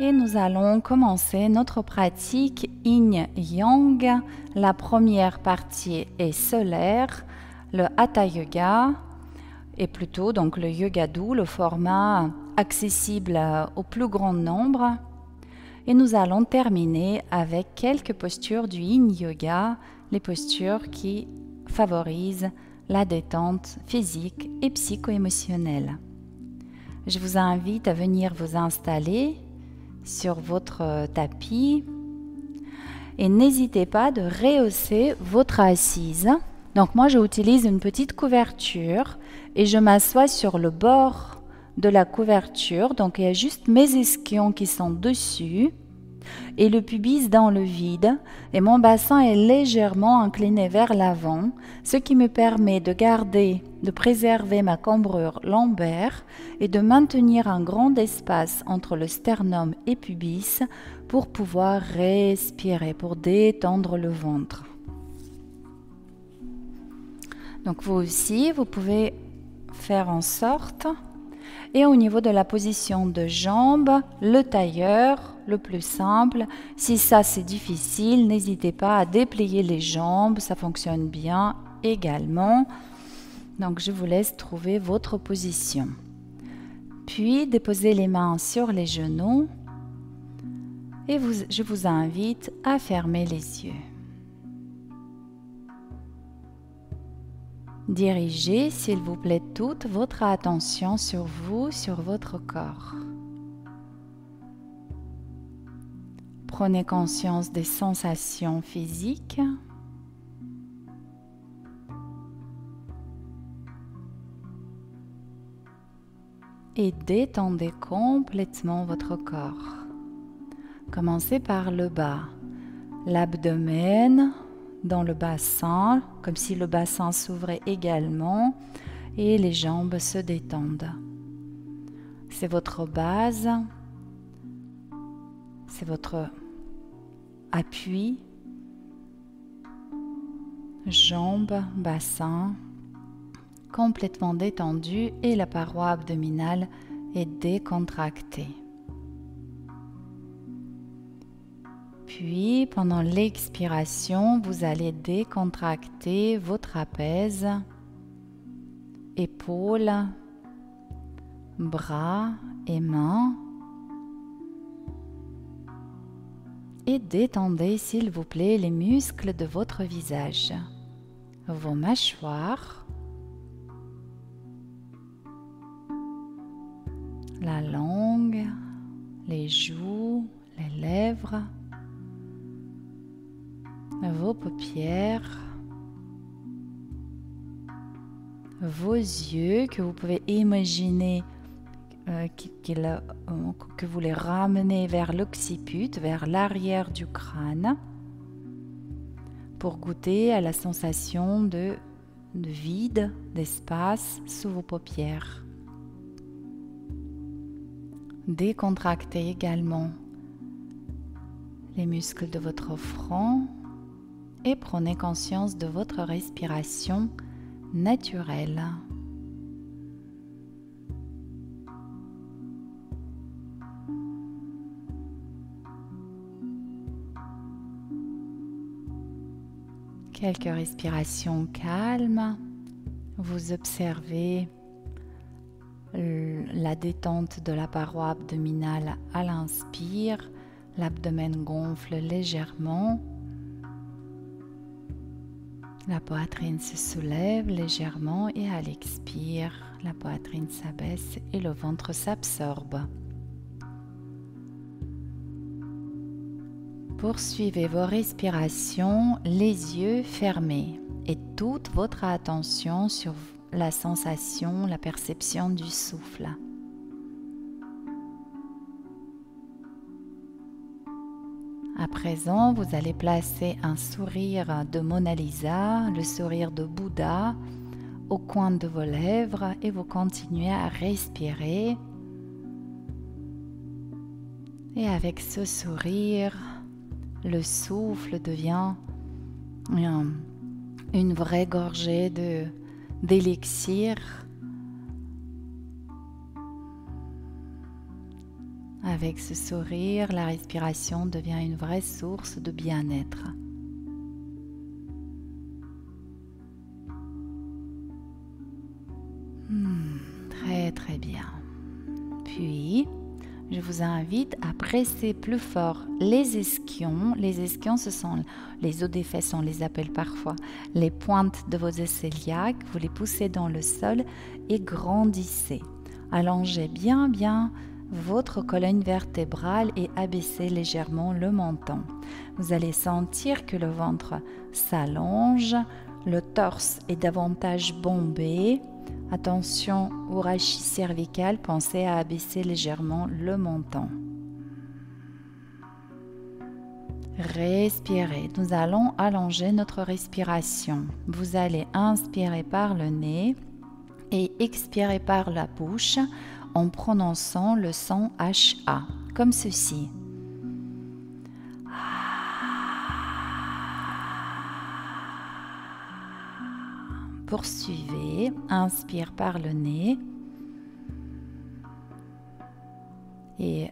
Et nous allons commencer notre pratique Yin-Yang. La première partie est solaire, le Hatha Yoga, et plutôt donc le Yoga doux, le format accessible au plus grand nombre. Et nous allons terminer avec quelques postures du Yin Yoga, les postures qui favorisent la détente physique et psycho-émotionnelle. Je vous invite à venir vous installer sur votre tapis et n'hésitez pas de rehausser votre assise. Donc moi j'utilise une petite couverture et je m'assois sur le bord de la couverture, donc il y a juste mes ischions qui sont dessus et le pubis dans le vide et mon bassin est légèrement incliné vers l'avant, ce qui me permet de préserver ma cambrure lombaire et de maintenir un grand espace entre le sternum et pubis pour pouvoir respirer, pour détendre le ventre. Donc vous aussi, vous pouvez faire en sorte. Et au niveau de la position de jambes, le tailleur, le plus simple. Si ça c'est difficile, n'hésitez pas à déplier les jambes, ça fonctionne bien également. Donc je vous laisse trouver votre position. Puis déposez les mains sur les genoux et je vous invite à fermer les yeux. Dirigez, s'il vous plaît, toute votre attention sur vous, sur votre corps. Prenez conscience des sensations physiques. Et détendez complètement votre corps. Commencez par le bas, l'abdomen, dans le bassin, comme si le bassin s'ouvrait également et les jambes se détendent. C'est votre base, c'est votre appui, jambes, bassin, complètement détendu et la paroi abdominale est décontractée. Puis, pendant l'expiration, vous allez décontracter vos trapèzes, épaules, bras et mains. Et détendez, s'il vous plaît, les muscles de votre visage, vos mâchoires, la langue, les joues, les lèvres, vos paupières, vos yeux que vous pouvez imaginer que vous les ramenez vers l'occiput, vers l'arrière du crâne, pour goûter à la sensation de vide, d'espace sous vos paupières. Décontractez également les muscles de votre front et prenez conscience de votre respiration naturelle. Quelques respirations calmes. Vous observez la détente de la paroi abdominale à l'inspire. L'abdomen gonfle légèrement. La poitrine se soulève légèrement et à l'expire, la poitrine s'abaisse et le ventre s'absorbe. Poursuivez vos respirations, les yeux fermés et toute votre attention sur la sensation, la perception du souffle. À présent, vous allez placer un sourire de Mona Lisa, le sourire de Bouddha, au coin de vos lèvres et vous continuez à respirer. Et avec ce sourire, le souffle devient une vraie gorgée d'élixir, Avec ce sourire, la respiration devient une vraie source de bien-être. Très bien. Puis, je vous invite à presser plus fort les ischions. Les ischions, ce sont les os des fesses, on les appelle parfois. Les pointes de vos os iliaques, vous les poussez dans le sol et grandissez. Allongez bien votre colonne vertébrale et abaissez légèrement le menton. Vous allez sentir que le ventre s'allonge, le torse est davantage bombé. Attention au rachis cervical, pensez à abaisser légèrement le menton. Respirez. Nous allons allonger notre respiration. Vous allez inspirer par le nez et expirer par la bouche en prononçant le son HA, comme ceci. Poursuivez, inspire par le nez et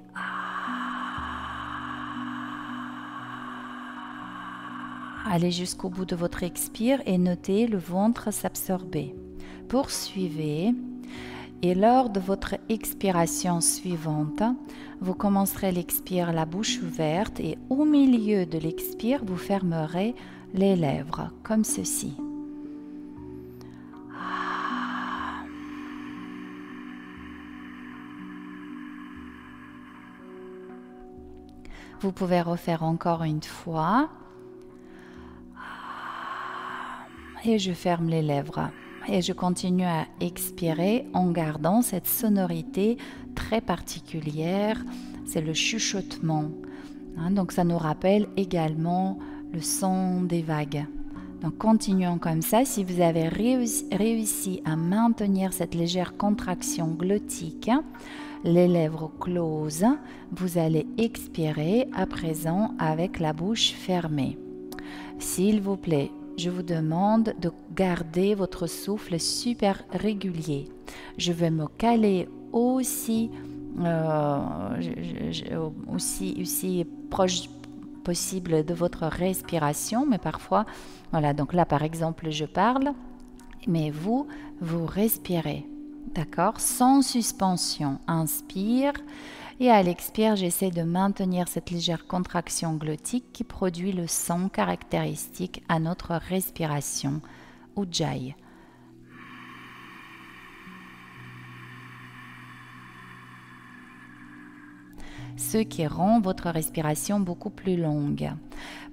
allez jusqu'au bout de votre expire et notez le ventre s'absorber. Poursuivez et lors de votre expiration suivante, vous commencerez l'expire la bouche ouverte et au milieu de l'expire, vous fermerez les lèvres comme ceci. Vous pouvez refaire encore une fois. Et je ferme les lèvres. Et je continue à expirer en gardant cette sonorité très particulière. C'est le chuchotement. Donc ça nous rappelle également le son des vagues. Donc continuons comme ça. Si vous avez réussi à maintenir cette légère contraction glottique, les lèvres closes, vous allez expirer à présent avec la bouche fermée. S'il vous plaît, je vous demande de garder votre souffle super régulier. Je vais me caler aussi proche possible de votre respiration, mais parfois, voilà, donc là par exemple je parle, mais vous respirez. D'accord? Sans suspension. Inspire et à l'expire, j'essaie de maintenir cette légère contraction glottique qui produit le son caractéristique à notre respiration, Ujjayi. Ce qui rend votre respiration beaucoup plus longue.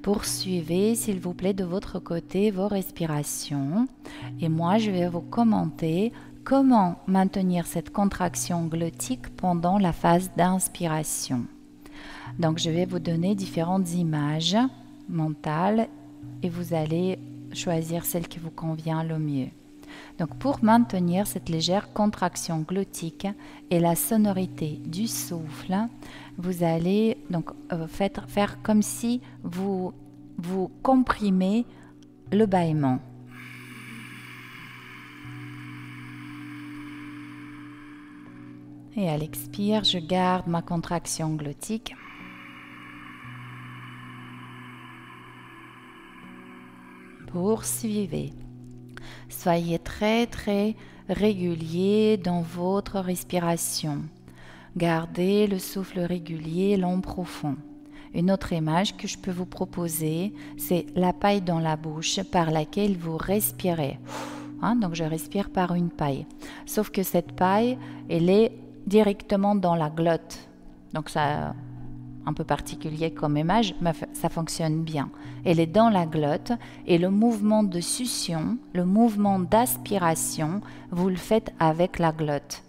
Poursuivez, s'il vous plaît, de votre côté vos respirations et moi, je vais vous commenter comment maintenir cette contraction glottique pendant la phase d'inspiration. Donc, je vais vous donner différentes images mentales et vous allez choisir celle qui vous convient le mieux. Donc, pour maintenir cette légère contraction glottique et la sonorité du souffle, vous allez donc faire comme si vous comprimez le bâillement. Et à l'expire, je garde ma contraction glottique. Poursuivez. Soyez très régulier dans votre respiration. Gardez le souffle régulier, long, profond. Une autre image que je peux vous proposer, c'est la paille dans la bouche par laquelle vous respirez. Donc je respire par une paille. Sauf que cette paille, elle est directement dans la glotte. Donc ça, un peu particulier comme image, mais ça fonctionne bien. Elle est dans la glotte et le mouvement de succion, le mouvement d'aspiration, vous le faites avec la glotte.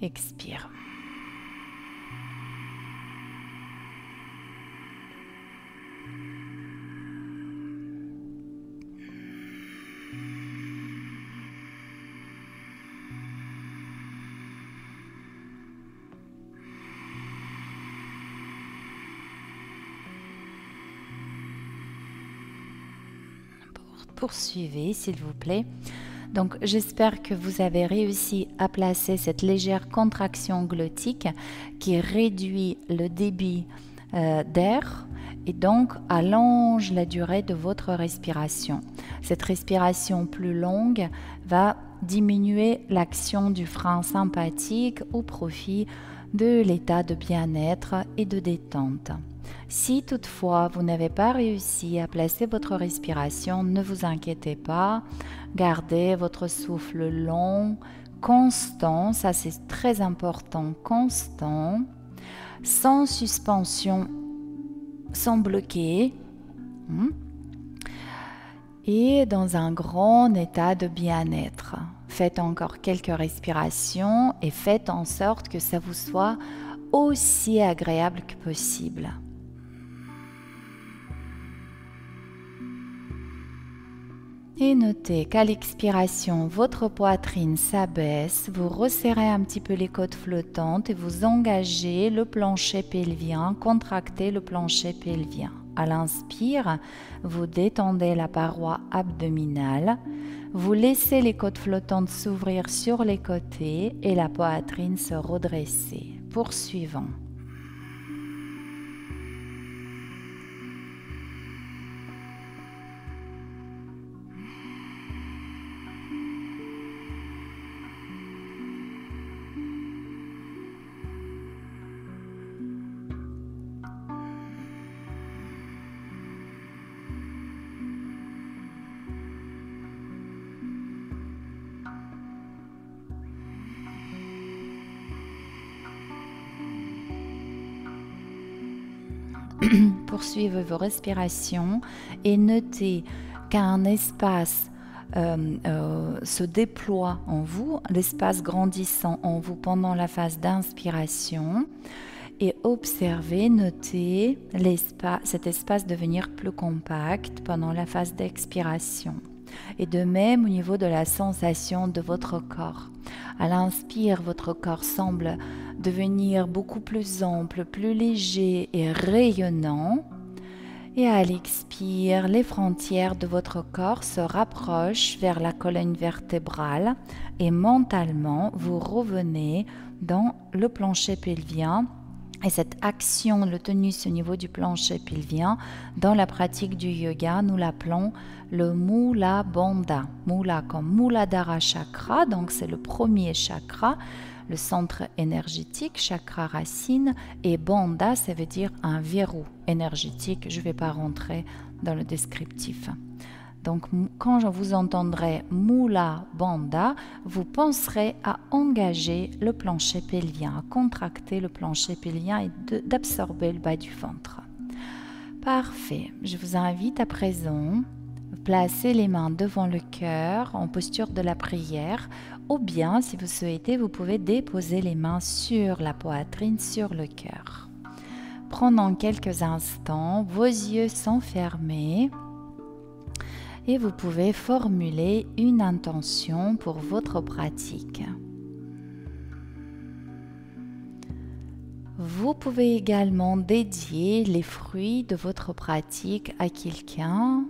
Expire. Poursuivez, s'il vous plaît. Donc j'espère que vous avez réussi à placer cette légère contraction glottique qui réduit le débit d'air et donc allonge la durée de votre respiration. Cette respiration plus longue va diminuer l'action du frein sympathique au profit de l'état de bien-être et de détente. Si toutefois vous n'avez pas réussi à placer votre respiration, ne vous inquiétez pas, gardez votre souffle long, constant, ça c'est très important, constant, sans suspension, sans bloquer, et dans un grand état de bien-être. Faites encore quelques respirations et faites en sorte que ça vous soit aussi agréable que possible. Et notez qu'à l'expiration, votre poitrine s'abaisse, vous resserrez un petit peu les côtes flottantes et vous engagez le plancher pelvien, contractez le plancher pelvien. À l'inspire, vous détendez la paroi abdominale, vous laissez les côtes flottantes s'ouvrir sur les côtés et la poitrine se redresser. Poursuivons. Poursuivez vos respirations et notez qu'un espace se déploie en vous, l'espace grandissant en vous pendant la phase d'inspiration et observez, notez cet espace devenir plus compact pendant la phase d'expiration. Et de même au niveau de la sensation de votre corps. À l'inspire, votre corps semble devenir beaucoup plus ample, plus léger et rayonnant. Et à l'expire, les frontières de votre corps se rapprochent vers la colonne vertébrale et mentalement, vous revenez dans le plancher pelvien. Et cette action, le tonus au niveau du plancher pelvien, dans la pratique du yoga, nous l'appelons le Mula Bandha. Mula comme Muladhara chakra, donc c'est le premier chakra, le centre énergétique, chakra racine, et Bandha, ça veut dire un verrou énergétique. Je ne vais pas rentrer dans le descriptif. Donc, quand vous entendrez Mula Bandha, vous penserez à engager le plancher pelvien, à contracter le plancher pelvien et d'absorber le bas du ventre. Parfait. Je vous invite à présent à placer les mains devant le cœur en posture de la prière, ou bien, si vous souhaitez, vous pouvez déposer les mains sur la poitrine, sur le cœur. Pendant quelques instants, vos yeux sont fermés. Et vous pouvez formuler une intention pour votre pratique. Vous pouvez également dédier les fruits de votre pratique à quelqu'un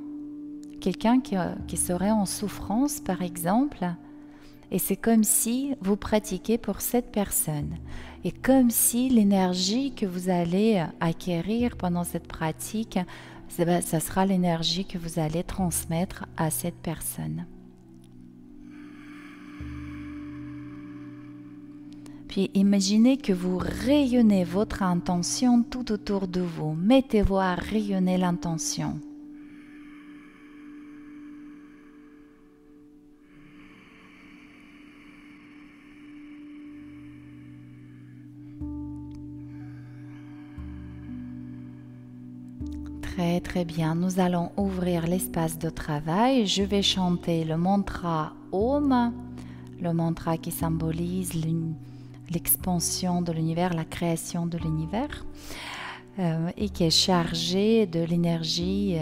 qui serait en souffrance par exemple. Et c'est comme si vous pratiquez pour cette personne. Et comme si l'énergie que vous allez acquérir pendant cette pratique, ça sera l'énergie que vous allez transmettre à cette personne. Puis imaginez que vous rayonnez votre intention tout autour de vous. Mettez-vous à rayonner l'intention. Très très bien, nous allons ouvrir l'espace de travail. Je vais chanter le mantra Om, le mantra qui symbolise l'expansion de l'univers, la création de l'univers, et qui est chargé de l'énergie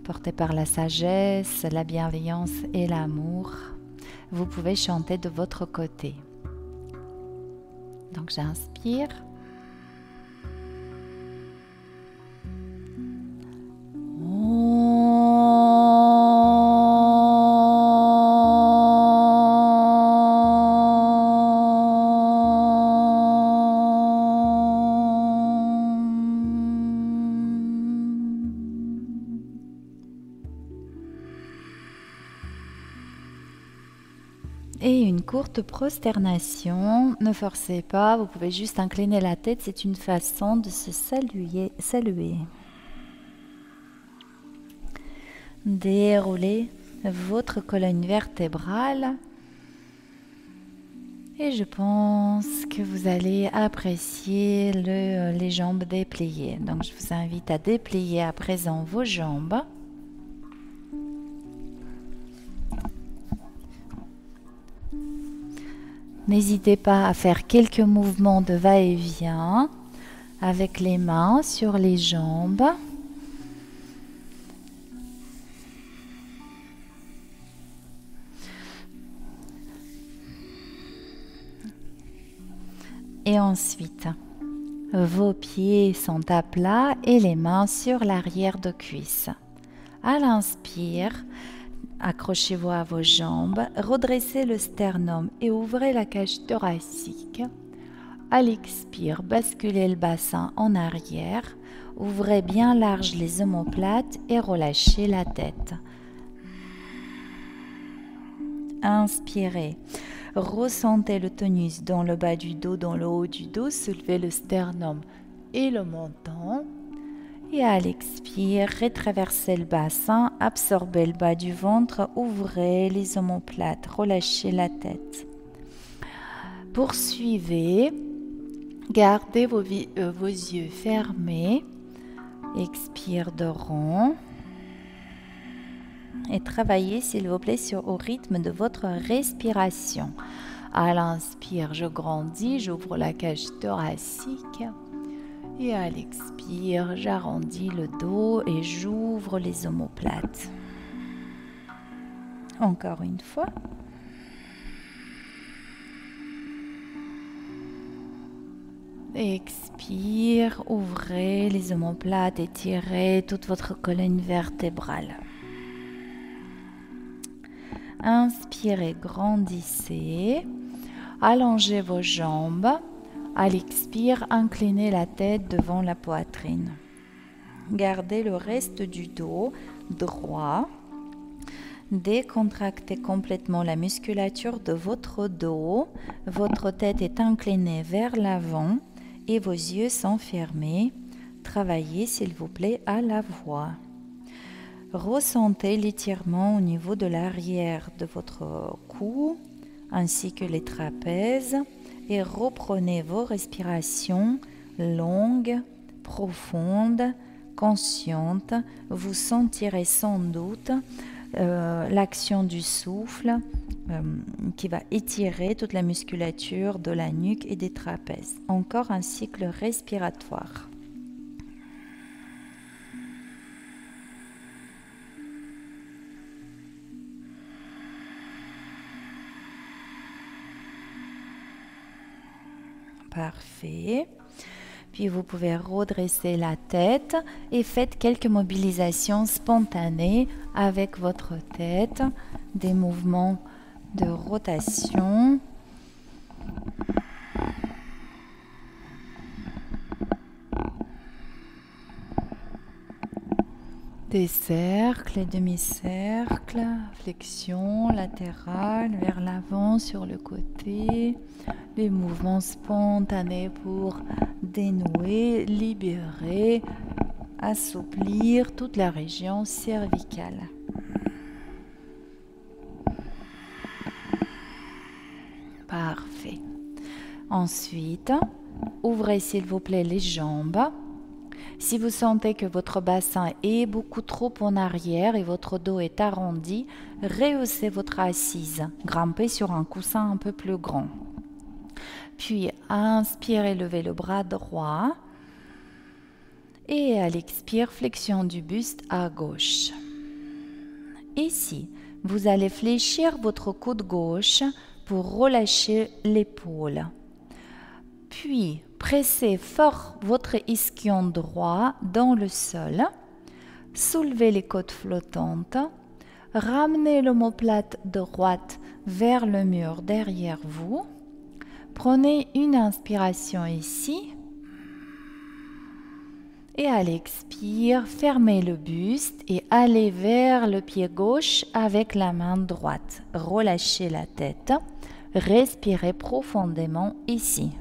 portée par la sagesse, la bienveillance et l'amour. Vous pouvez chanter de votre côté. Donc j'inspire. Et une courte prosternation. Ne forcez pas, vous pouvez juste incliner la tête, c'est une façon de se saluer. Déroulez votre colonne vertébrale. Et je pense que vous allez apprécier les jambes dépliées. Donc je vous invite à déplier à présent vos jambes. N'hésitez pas à faire quelques mouvements de va-et-vient avec les mains sur les jambes. Et ensuite, vos pieds sont à plat et les mains sur l'arrière de cuisse. À l'inspire, accrochez-vous à vos jambes, redressez le sternum et ouvrez la cage thoracique. À l'expire, basculez le bassin en arrière, ouvrez bien large les omoplates et relâchez la tête. Inspirez. Ressentez le tonus dans le bas du dos, dans le haut du dos, soulevez le sternum et le menton. Et à l'expire, retraversez le bassin, absorbez le bas du ventre, ouvrez les omoplates, relâchez la tête. Poursuivez, gardez vos yeux fermés, expire de rond. Et travaillez s'il vous plaît au rythme de votre respiration. À l'inspire, je grandis, j'ouvre la cage thoracique. Et à l'expire, j'arrondis le dos et j'ouvre les omoplates. Encore une fois. Expire, ouvrez les omoplates, étirez toute votre colonne vertébrale. Inspirez, grandissez, allongez vos jambes. À l'expire, inclinez la tête devant la poitrine. Gardez le reste du dos droit. Décontractez complètement la musculature de votre dos. Votre tête est inclinée vers l'avant et vos yeux sont fermés. Travaillez s'il vous plaît à la voix. Ressentez l'étirement au niveau de l'arrière de votre cou ainsi que les trapèzes et reprenez vos respirations longues, profondes, conscientes. Vous sentirez sans doute l'action du souffle qui va étirer toute la musculature de la nuque et des trapèzes. Encore un cycle respiratoire. Parfait. Puis vous pouvez redresser la tête et faites quelques mobilisations spontanées avec votre tête, des mouvements de rotation. Des cercles et demi-cercles, flexion latérale vers l'avant sur le côté, des mouvements spontanés pour dénouer, libérer, assouplir toute la région cervicale. Parfait. Ensuite, ouvrez s'il vous plaît les jambes. Si vous sentez que votre bassin est beaucoup trop en arrière et votre dos est arrondi, rehaussez votre assise, grimpez sur un coussin un peu plus grand. Puis, inspirez, levez le bras droit. Et à l'expire, flexion du buste à gauche. Ici, vous allez fléchir votre coude gauche pour relâcher l'épaule. Puis, pressez fort votre ischion droit dans le sol. Soulevez les côtes flottantes. Ramenez l'omoplate droite vers le mur derrière vous. Prenez une inspiration ici. Et à l'expire, fermez le buste et allez vers le pied gauche avec la main droite. Relâchez la tête. Respirez profondément ici.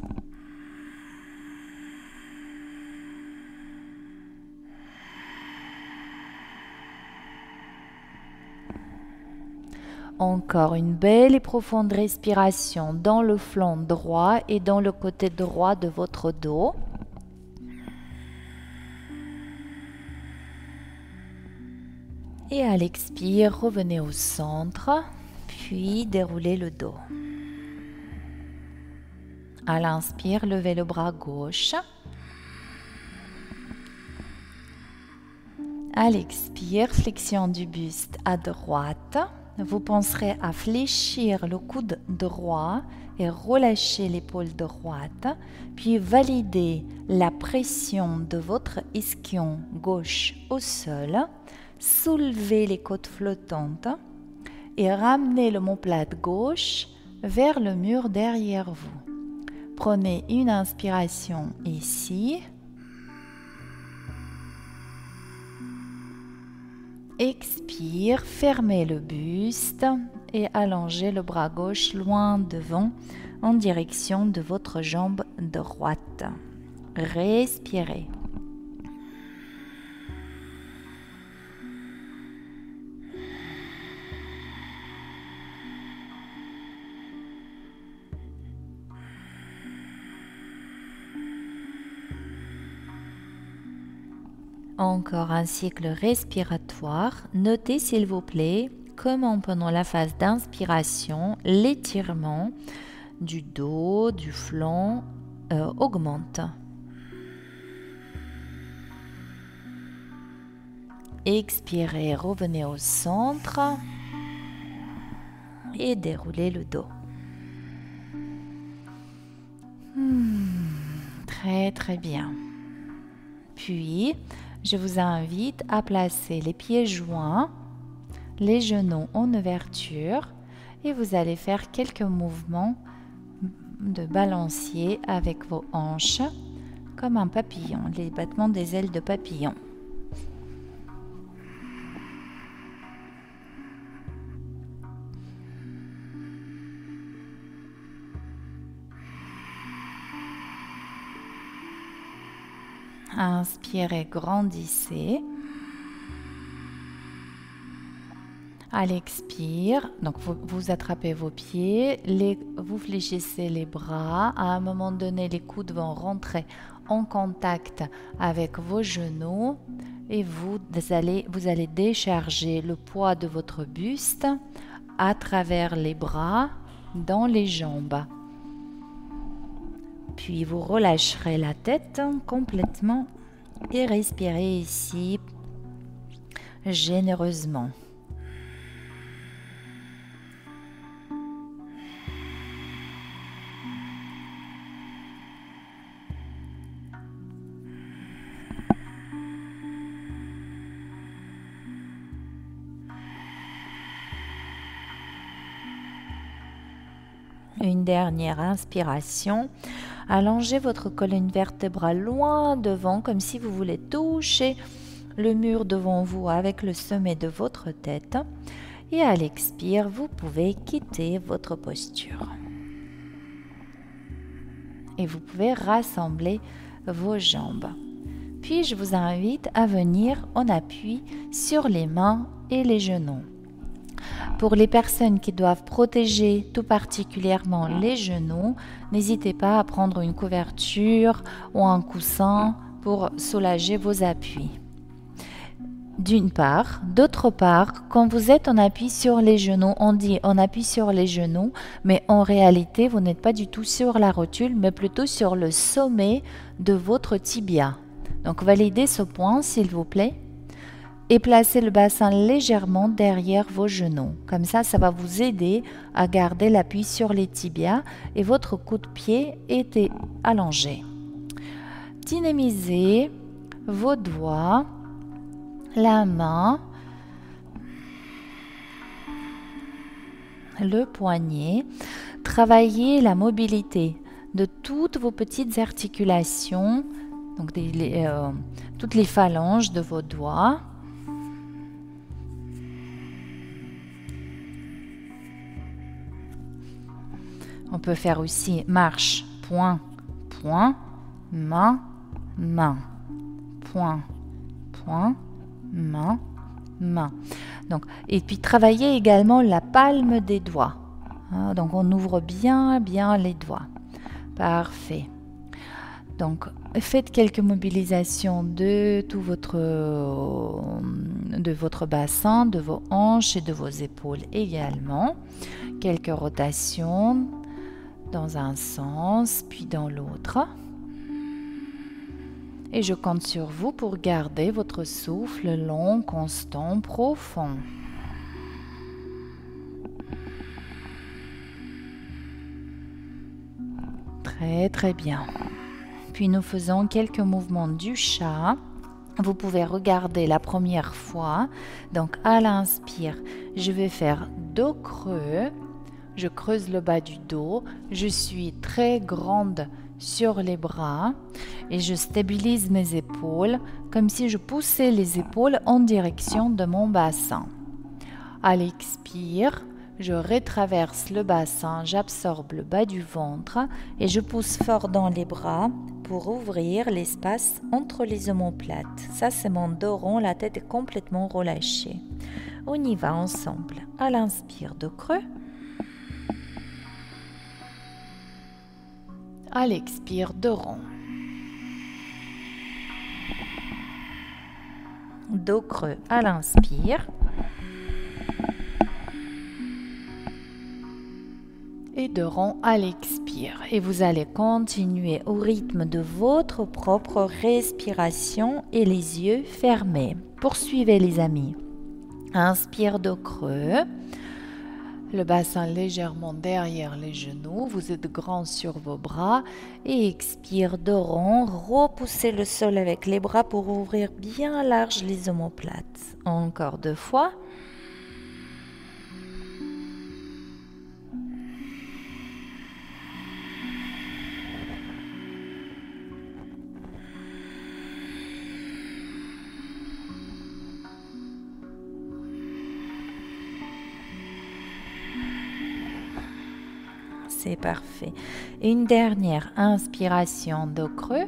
Encore une belle et profonde respiration dans le flanc droit et dans le côté droit de votre dos. Et à l'expire, revenez au centre, puis déroulez le dos. À l'inspire, levez le bras gauche. À l'expire, flexion du buste à droite. Vous penserez à fléchir le coude droit et relâcher l'épaule droite, puis validez la pression de votre ischion gauche au sol. Soulevez les côtes flottantes et ramenez l'omoplate gauche vers le mur derrière vous. Prenez une inspiration ici. Expire, fermez le buste et allongez le bras gauche loin devant en direction de votre jambe droite. Respirez. Encore un cycle respiratoire. Notez s'il vous plaît comment pendant la phase d'inspiration, l'étirement du dos, du flanc augmente. Expirez, revenez au centre et déroulez le dos. Très très bien. Puis, je vous invite à placer les pieds joints, les genoux en ouverture et vous allez faire quelques mouvements de balancier avec vos hanches comme un papillon, les battements des ailes de papillon. Inspirez, grandissez. À l'expire, donc vous attrapez vos pieds, vous fléchissez les bras. À un moment donné, les coudes vont rentrer en contact avec vos genoux et vous allez décharger le poids de votre buste à travers les bras dans les jambes. Puis vous relâcherez la tête complètement et respirez ici généreusement. Une dernière inspiration. Allongez votre colonne vertébrale loin devant, comme si vous voulez toucher le mur devant vous avec le sommet de votre tête. Et à l'expire, vous pouvez quitter votre posture. Et vous pouvez rassembler vos jambes. Puis, je vous invite à venir en appui sur les mains et les genoux. Pour les personnes qui doivent protéger tout particulièrement les genoux, n'hésitez pas à prendre une couverture ou un coussin pour soulager vos appuis. D'une part. D'autre part, quand vous êtes en appui sur les genoux, on dit on appuie sur les genoux, mais en réalité, vous n'êtes pas du tout sur la rotule, mais plutôt sur le sommet de votre tibia. Donc, validez ce point, s'il vous plaît. Et placez le bassin légèrement derrière vos genoux. Comme ça, ça va vous aider à garder l'appui sur les tibias et votre coup de pied est allongé. Dynamisez vos doigts, la main, le poignet. Travaillez la mobilité de toutes vos petites articulations donc toutes les phalanges de vos doigts. On peut faire aussi marche, point, point, main, main, point, point, main, main. Donc, et puis travailler également la palme des doigts. Donc on ouvre bien les doigts. Parfait. Donc faites quelques mobilisations de votre bassin, de vos hanches et de vos épaules également. Quelques rotations dans un sens puis dans l'autre. Et je compte sur vous pour garder votre souffle long, constant, profond. Très bien. Puis nous faisons quelques mouvements du chat. Vous pouvez regarder la première fois. Donc à l'inspire, je vais faire dos creux. Je creuse le bas du dos. Je suis très grande sur les bras et je stabilise mes épaules comme si je poussais les épaules en direction de mon bassin. À l'expire, je retraverse le bassin, j'absorbe le bas du ventre et je pousse fort dans les bras pour ouvrir l'espace entre les omoplates. Ça, c'est mon dos rond, la tête est complètement relâchée. On y va ensemble. À l'inspire, dos creux. À l'expire, dos rond. Dos creux à l'inspire. Et dos rond à l'expire. Et vous allez continuer au rythme de votre propre respiration et les yeux fermés. Poursuivez les amis. Inspire, dos creux. Le bassin légèrement derrière les genoux. Vous êtes grand sur vos bras. Et expire, dos rond. Repoussez le sol avec les bras pour ouvrir bien large les omoplates. Encore 2 fois. C'est parfait. Une dernière inspiration, dos creux.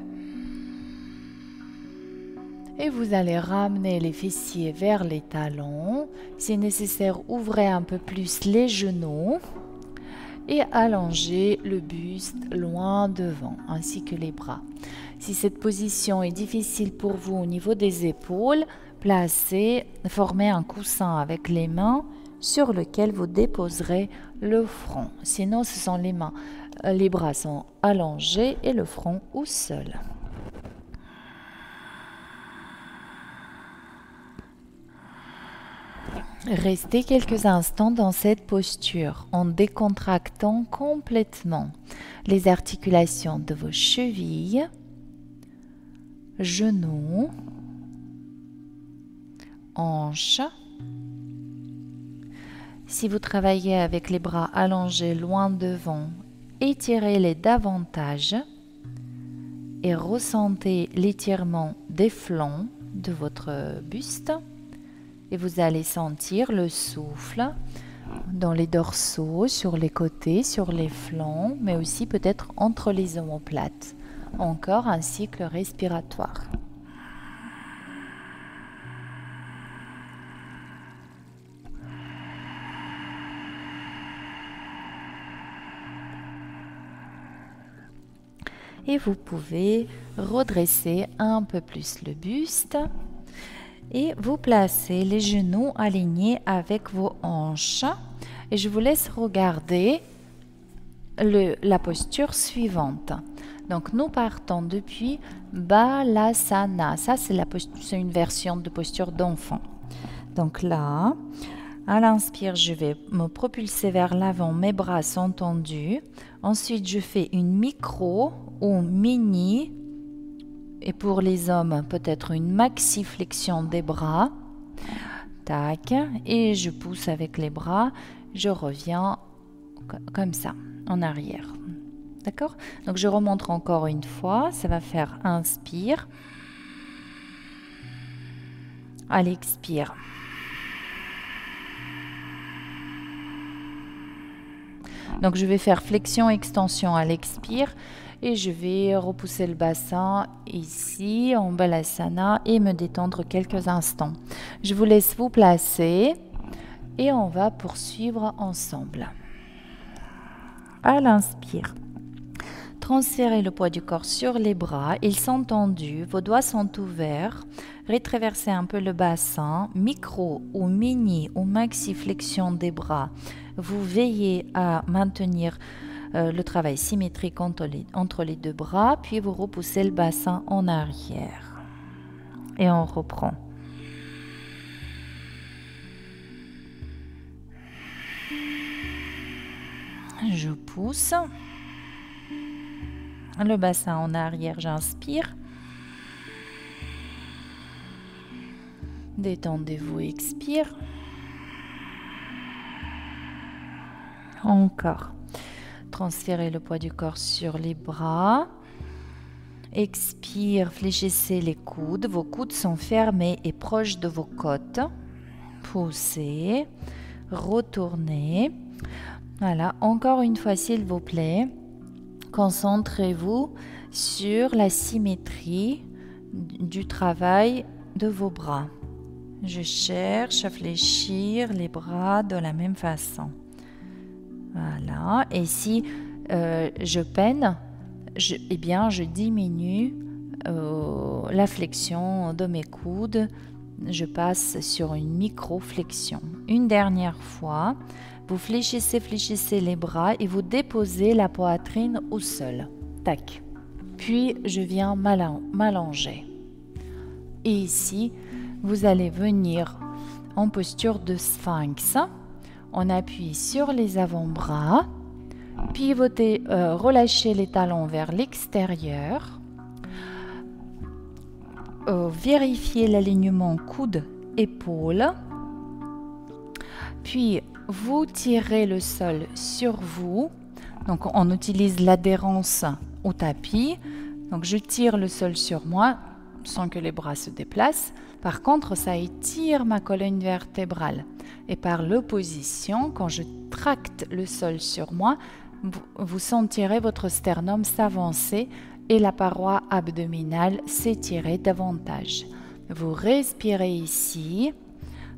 Et vous allez ramener les fessiers vers les talons. Si nécessaire, ouvrez un peu plus les genoux. Et allongez le buste loin devant, ainsi que les bras. Si cette position est difficile pour vous au niveau des épaules, formez un coussin avec les mains sur lequel vous déposerez le front. Sinon, ce sont les mains. Les bras sont allongés et le front au sol. Restez quelques instants dans cette posture en décontractant complètement les articulations de vos chevilles, genoux, hanches. Si vous travaillez avec les bras allongés loin devant, étirez-les davantage et ressentez l'étirement des flancs de votre buste. Et vous allez sentir le souffle dans les dorsaux, sur les côtés, sur les flancs, mais aussi peut-être entre les omoplates. Encore un cycle respiratoire. Et vous pouvez redresser un peu plus le buste et vous placez les genoux alignés avec vos hanches. Et je vous laisse regarder la posture suivante. Donc nous partons depuis Balasana. Ça c'est une version de posture d'enfant. Donc là, à l'inspire, je vais me propulser vers l'avant, mes bras sont tendus. Ensuite, je fais une micro ou mini, et pour les hommes, peut-être une maxi-flexion des bras. Tac, et je pousse avec les bras, je reviens comme ça, en arrière. D'accord? Donc je remonte encore une fois. Ça va faire inspire. À l'expire. Donc je vais faire flexion-extension à l'expire et je vais repousser le bassin ici en Balasana et me détendre quelques instants. Je vous laisse vous placer et on va poursuivre ensemble. À l'inspire. Transférez le poids du corps sur les bras, ils sont tendus, vos doigts sont ouverts, rétraversez un peu le bassin, micro ou mini ou maxi flexion des bras. Vous veillez à maintenir le travail symétrique entre les deux bras, puis vous repoussez le bassin en arrière. Et on reprend. Je pousse. Le bassin en arrière, j'inspire. Détendez-vous, expire. Encore. Transférez le poids du corps sur les bras. Expire, fléchissez les coudes. Vos coudes sont fermés et proches de vos côtes. Poussez. Retournez. Voilà, encore une fois, s'il vous plaît. Concentrez-vous sur la symétrie du travail de vos bras. Je cherche à fléchir les bras de la même façon. Voilà. Et si je peine, je diminue la flexion de mes coudes. Je passe sur une micro-flexion. Une dernière fois. Vous fléchissez les bras et vous déposez la poitrine au sol. Tac. Puis, je viens m'allonger. Et ici, vous allez venir en posture de sphinx. On appuie sur les avant-bras. Pivotez, relâchez les talons vers l'extérieur. Vérifiez l'alignement coude-épaule. Puis, vous tirez le sol sur vous. Donc, on utilise l'adhérence au tapis. Donc, je tire le sol sur moi sans que les bras se déplacent. Par contre, ça étire ma colonne vertébrale. Et par l'opposition, quand je tracte le sol sur moi, vous sentirez votre sternum s'avancer et la paroi abdominale s'étirer davantage. Vous respirez ici.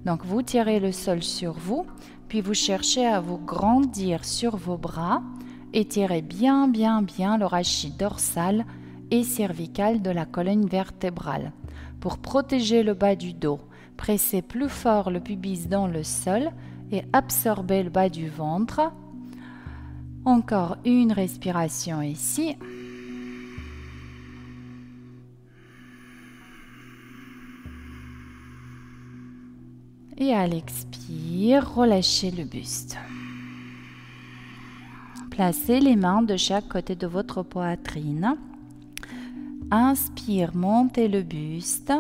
Donc, vous tirez le sol sur vous. Puis vous cherchez à vous grandir sur vos bras. Étirez bien le rachis dorsal et cervical de la colonne vertébrale. Pour protéger le bas du dos, pressez plus fort le pubis dans le sol et absorbez le bas du ventre. Encore une respiration ici. Et à l'expire, relâchez le buste. Placez les mains de chaque côté de votre poitrine. Inspire, montez le buste.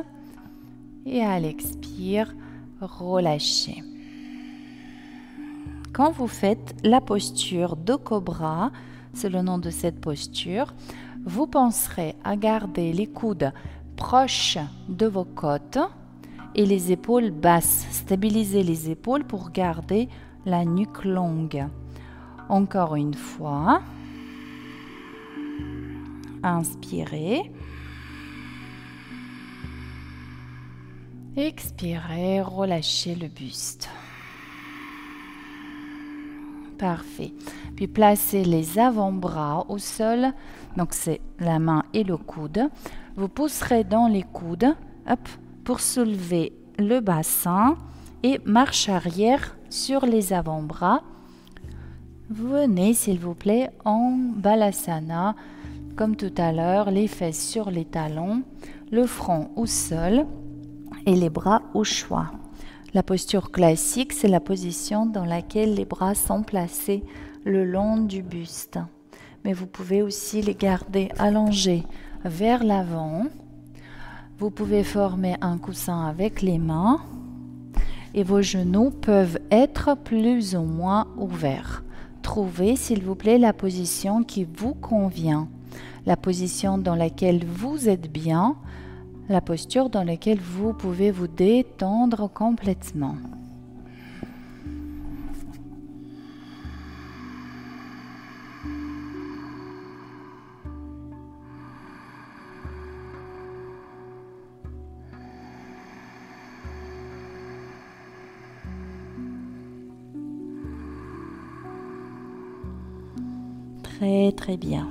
Et à l'expire, relâchez. Quand vous faites la posture de cobra, c'est le nom de cette posture, vous penserez à garder les coudes proches de vos côtes et les épaules basses. Stabilisez les épaules pour garder la nuque longue. Encore une fois. Inspirez. Expirez, relâchez le buste. Parfait. Puis placez les avant-bras au sol. Donc c'est la main et le coude. Vous pousserez dans les coudes. Hop, pour soulever le bassin et marche arrière sur les avant-bras. Venez s'il vous plaît en Balasana, comme tout à l'heure, les fesses sur les talons, le front au sol et les bras au choix. La posture classique, c'est la position dans laquelle les bras sont placés le long du buste. Mais vous pouvez aussi les garder allongés vers l'avant. Vous pouvez former un coussin avec les mains et vos genoux peuvent être plus ou moins ouverts. trouvez s'il vous plaît la position qui vous convient, la position dans laquelle vous êtes bien, la posture dans laquelle vous pouvez vous détendre complètement. Très bien.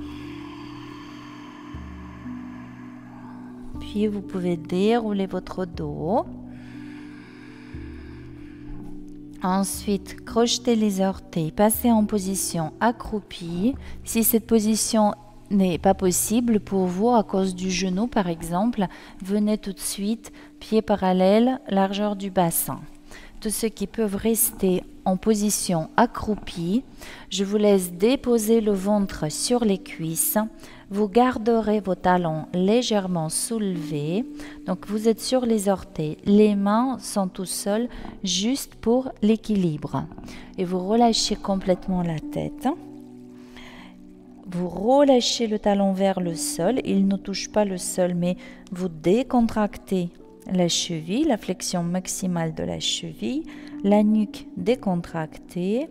Puis vous pouvez dérouler votre dos. Ensuite, crochetez les orteils, passez en position accroupie. Si cette position n'est pas possible pour vous à cause du genou par exemple, venez tout de suite, pieds parallèles, largeur du bassin. Tous ceux qui peuvent rester en position accroupie, je vous laisse déposer le ventre sur les cuisses. Vous garderez vos talons légèrement soulevés. Donc vous êtes sur les orteils. Les mains sont tout seuls juste pour l'équilibre. Et vous relâchez complètement la tête. Vous relâchez le talon vers le sol. Il ne touche pas le sol, mais vous décontractez la cheville, la flexion maximale de la cheville, la nuque décontractée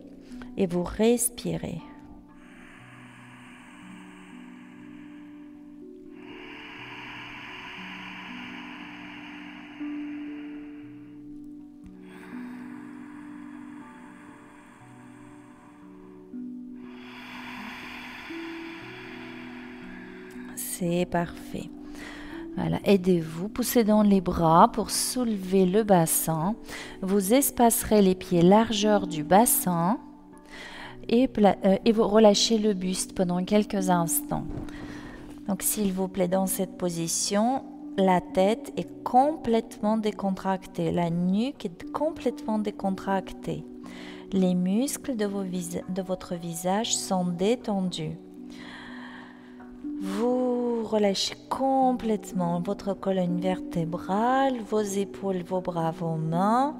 et vous respirez. C'est parfait. Voilà, aidez-vous, poussez dans les bras pour soulever le bassin. Vous espacerez les pieds largeur du bassin et vous relâchez le buste pendant quelques instants. Donc s'il vous plaît, dans cette position, la tête est complètement décontractée, la nuque est complètement décontractée. Les muscles de votre visage sont détendus. Vous relâchez complètement votre colonne vertébrale, vos épaules, vos bras, vos mains.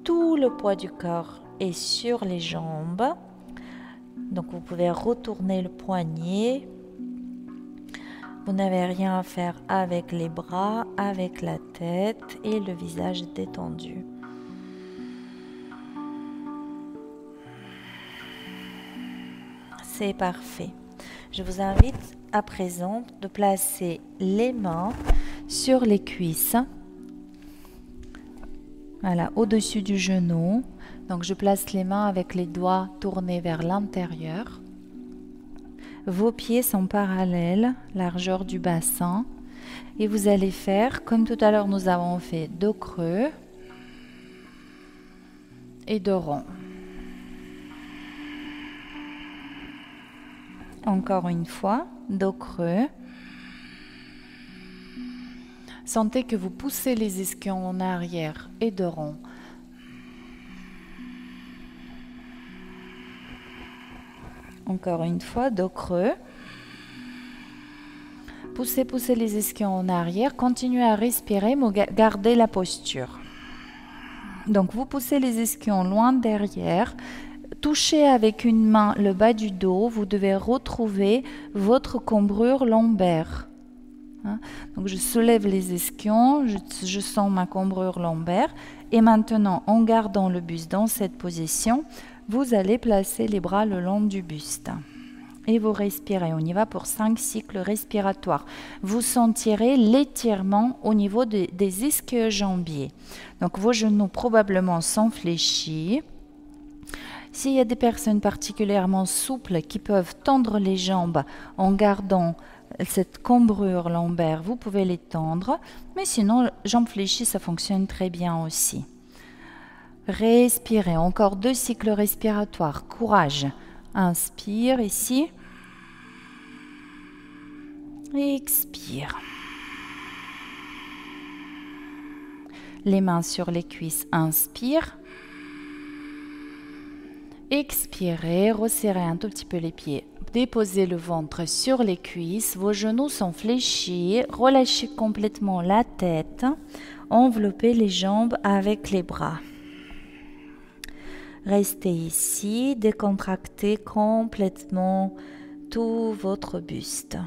Tout le poids du corps est sur les jambes. Donc vous pouvez retourner le poignet. Vous n'avez rien à faire avec les bras, avec la tête et le visage détendu. C'est parfait. Je vous invite à présent de placer les mains sur les cuisses. Voilà, au-dessus du genou. Donc je place les mains avec les doigts tournés vers l'intérieur. Vos pieds sont parallèles, largeur du bassin. Et vous allez faire, comme tout à l'heure nous avons fait, dos creux et dos rond. Encore une fois, dos creux. Sentez que vous poussez les ischions en arrière et dos rond. Encore une fois, dos creux. Poussez les ischions en arrière. Continuez à respirer, mais gardez la posture. Donc, vous poussez les ischions loin derrière. Touchez avec une main le bas du dos. Vous devez retrouver votre cambrure lombaire. Donc, je soulève les ischions. Je sens ma cambrure lombaire. Et maintenant, en gardant le buste dans cette position, vous allez placer les bras le long du buste. Et vous respirez. On y va pour 5 cycles respiratoires. Vous sentirez l'étirement au niveau des ischio-jambiers. Donc vos genoux probablement sont fléchis. S'il y a des personnes particulièrement souples qui peuvent tendre les jambes en gardant cette cambrure lombaire, vous pouvez les tendre. Mais sinon, jambes fléchies, ça fonctionne très bien aussi. Respirez. Encore 2 cycles respiratoires. Courage. Inspire ici. Expire. Les mains sur les cuisses. Inspire. Expirez. Resserrez un tout petit peu les pieds. Déposez le ventre sur les cuisses. Vos genoux sont fléchis. Relâchez complètement la tête. Enveloppez les jambes avec les bras. Restez ici, décontractez complètement tout votre buste.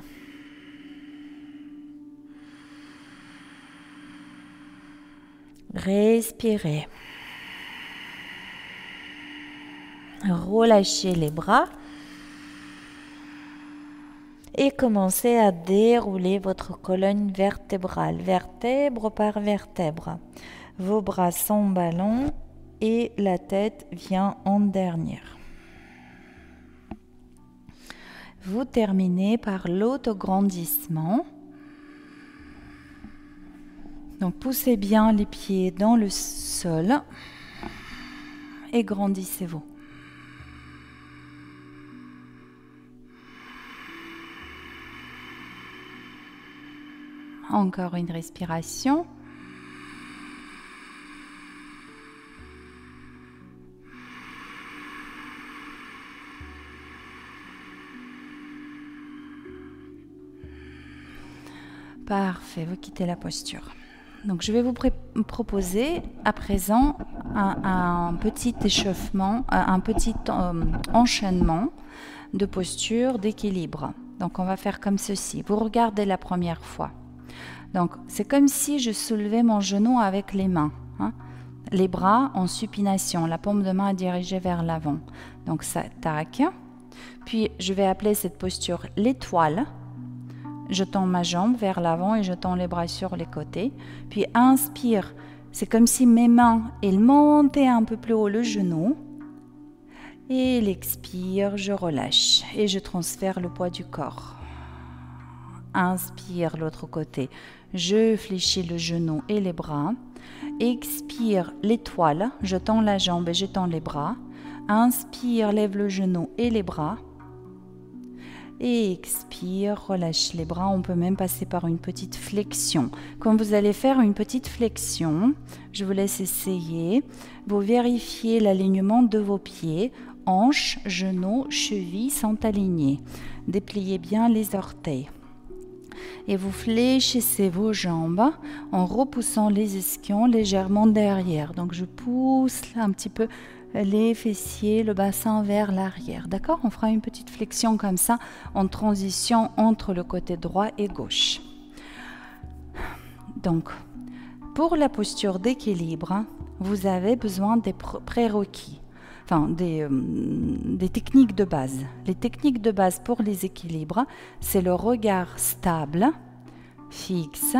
Respirez. Relâchez les bras. Et commencez à dérouler votre colonne vertébrale, vertèbre par vertèbre. Vos bras sont ballants et la tête vient en dernière. Vous terminez par l'autograndissement. Donc poussez bien les pieds dans le sol et grandissez-vous. Encore une respiration. Parfait, vous quittez la posture. Donc je vais vous proposer à présent un petit échauffement, un petit enchaînement de postures d'équilibre. Donc on va faire comme ceci. Vous regardez la première fois. Donc c'est comme si je soulevais mon genou avec les mains. Les bras en supination, la paume de main dirigée vers l'avant. Donc ça, tac. Puis je vais appeler cette posture l'étoile. Je tends ma jambe vers l'avant et je tends les bras sur les côtés. Puis inspire, c'est comme si mes mains, elles montaient un peu plus haut le genou. Et l'expire, je relâche et je transfère le poids du corps. Inspire l'autre côté, je fléchis le genou et les bras. Expire l'étoile, je tends la jambe et je tends les bras. Inspire, lève le genou et les bras. Et expire, relâche les bras. On peut même passer par une petite flexion. Quand vous allez faire une petite flexion, je vous laisse essayer. Vous vérifiez l'alignement de vos pieds. Hanches, genoux, chevilles sont alignés. Dépliez bien les orteils. Et vous fléchissez vos jambes en repoussant les ischions légèrement derrière. Donc je pousse un petit peu les fessiers, le bassin vers l'arrière. D'accord? On fera une petite flexion comme ça en transition entre le côté droit et gauche. Donc, pour la posture d'équilibre, vous avez besoin des prérequis, enfin des techniques de base. Les techniques de base pour les équilibres, c'est le regard stable, fixe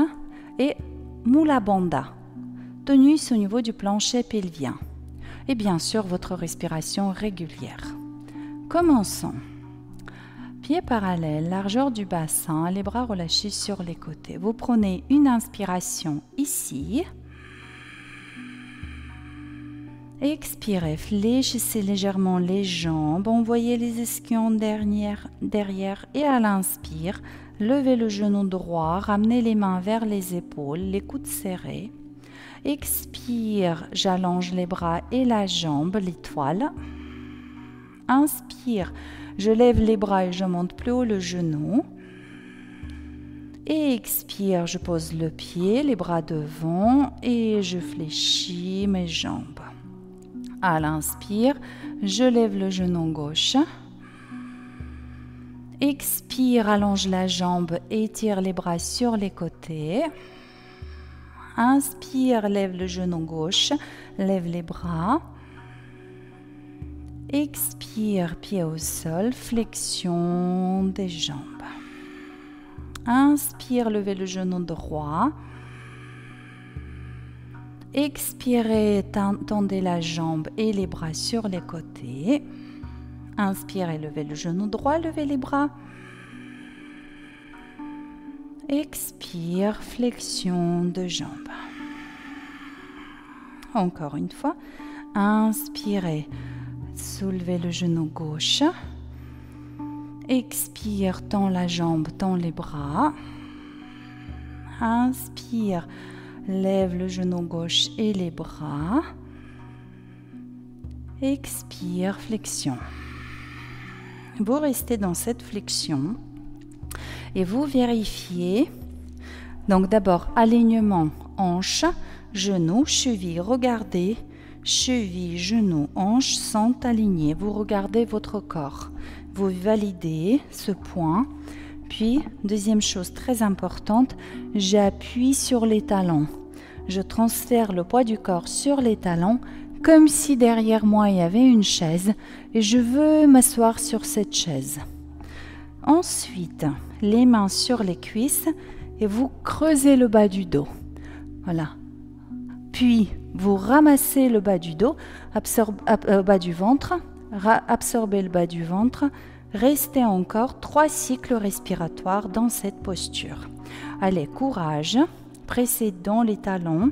et Mula Bandha, tenus au niveau du plancher pelvien. Et bien sûr, votre respiration régulière. Commençons. Pieds parallèles, largeur du bassin, les bras relâchés sur les côtés. Vous prenez une inspiration ici. Expirez, fléchissez légèrement les jambes, envoyez les ischions derrière et à l'inspire, levez le genou droit, ramenez les mains vers les épaules, les coudes serrés. Expire, j'allonge les bras et la jambe, l'étoile. Inspire, je lève les bras et je monte plus haut le genou. Et expire, je pose le pied, les bras devant et je fléchis mes jambes. À l'inspire, je lève le genou gauche. Expire, allonge la jambe, étire les bras sur les côtés. Inspire, lève le genou gauche, lève les bras. Expire, pied au sol, flexion des jambes. Inspire, levez le genou droit. Expirez, tendez la jambe et les bras sur les côtés. Inspirez, levez le genou droit, levez les bras. Expire, flexion de jambes. Encore une fois. Inspirez, soulevez le genou gauche. Expire, tend la jambe, tend les bras. Inspire, lève le genou gauche et les bras. Expire, flexion. Vous restez dans cette flexion et vous vérifiez. Donc d'abord, alignement, hanche, genou, cheville. Regardez, chevilles, genoux, hanches sont alignés. Vous regardez votre corps. Vous validez ce point. Puis, deuxième chose très importante, j'appuie sur les talons. Je transfère le poids du corps sur les talons comme si derrière moi il y avait une chaise et je veux m'asseoir sur cette chaise. Ensuite, les mains sur les cuisses et vous creusez le bas du dos. Voilà. Puis, vous ramassez le bas du dos, bas du ventre, absorbez le bas du ventre. Restez encore 3 cycles respiratoires dans cette posture. Allez, courage, pressez dans les talons,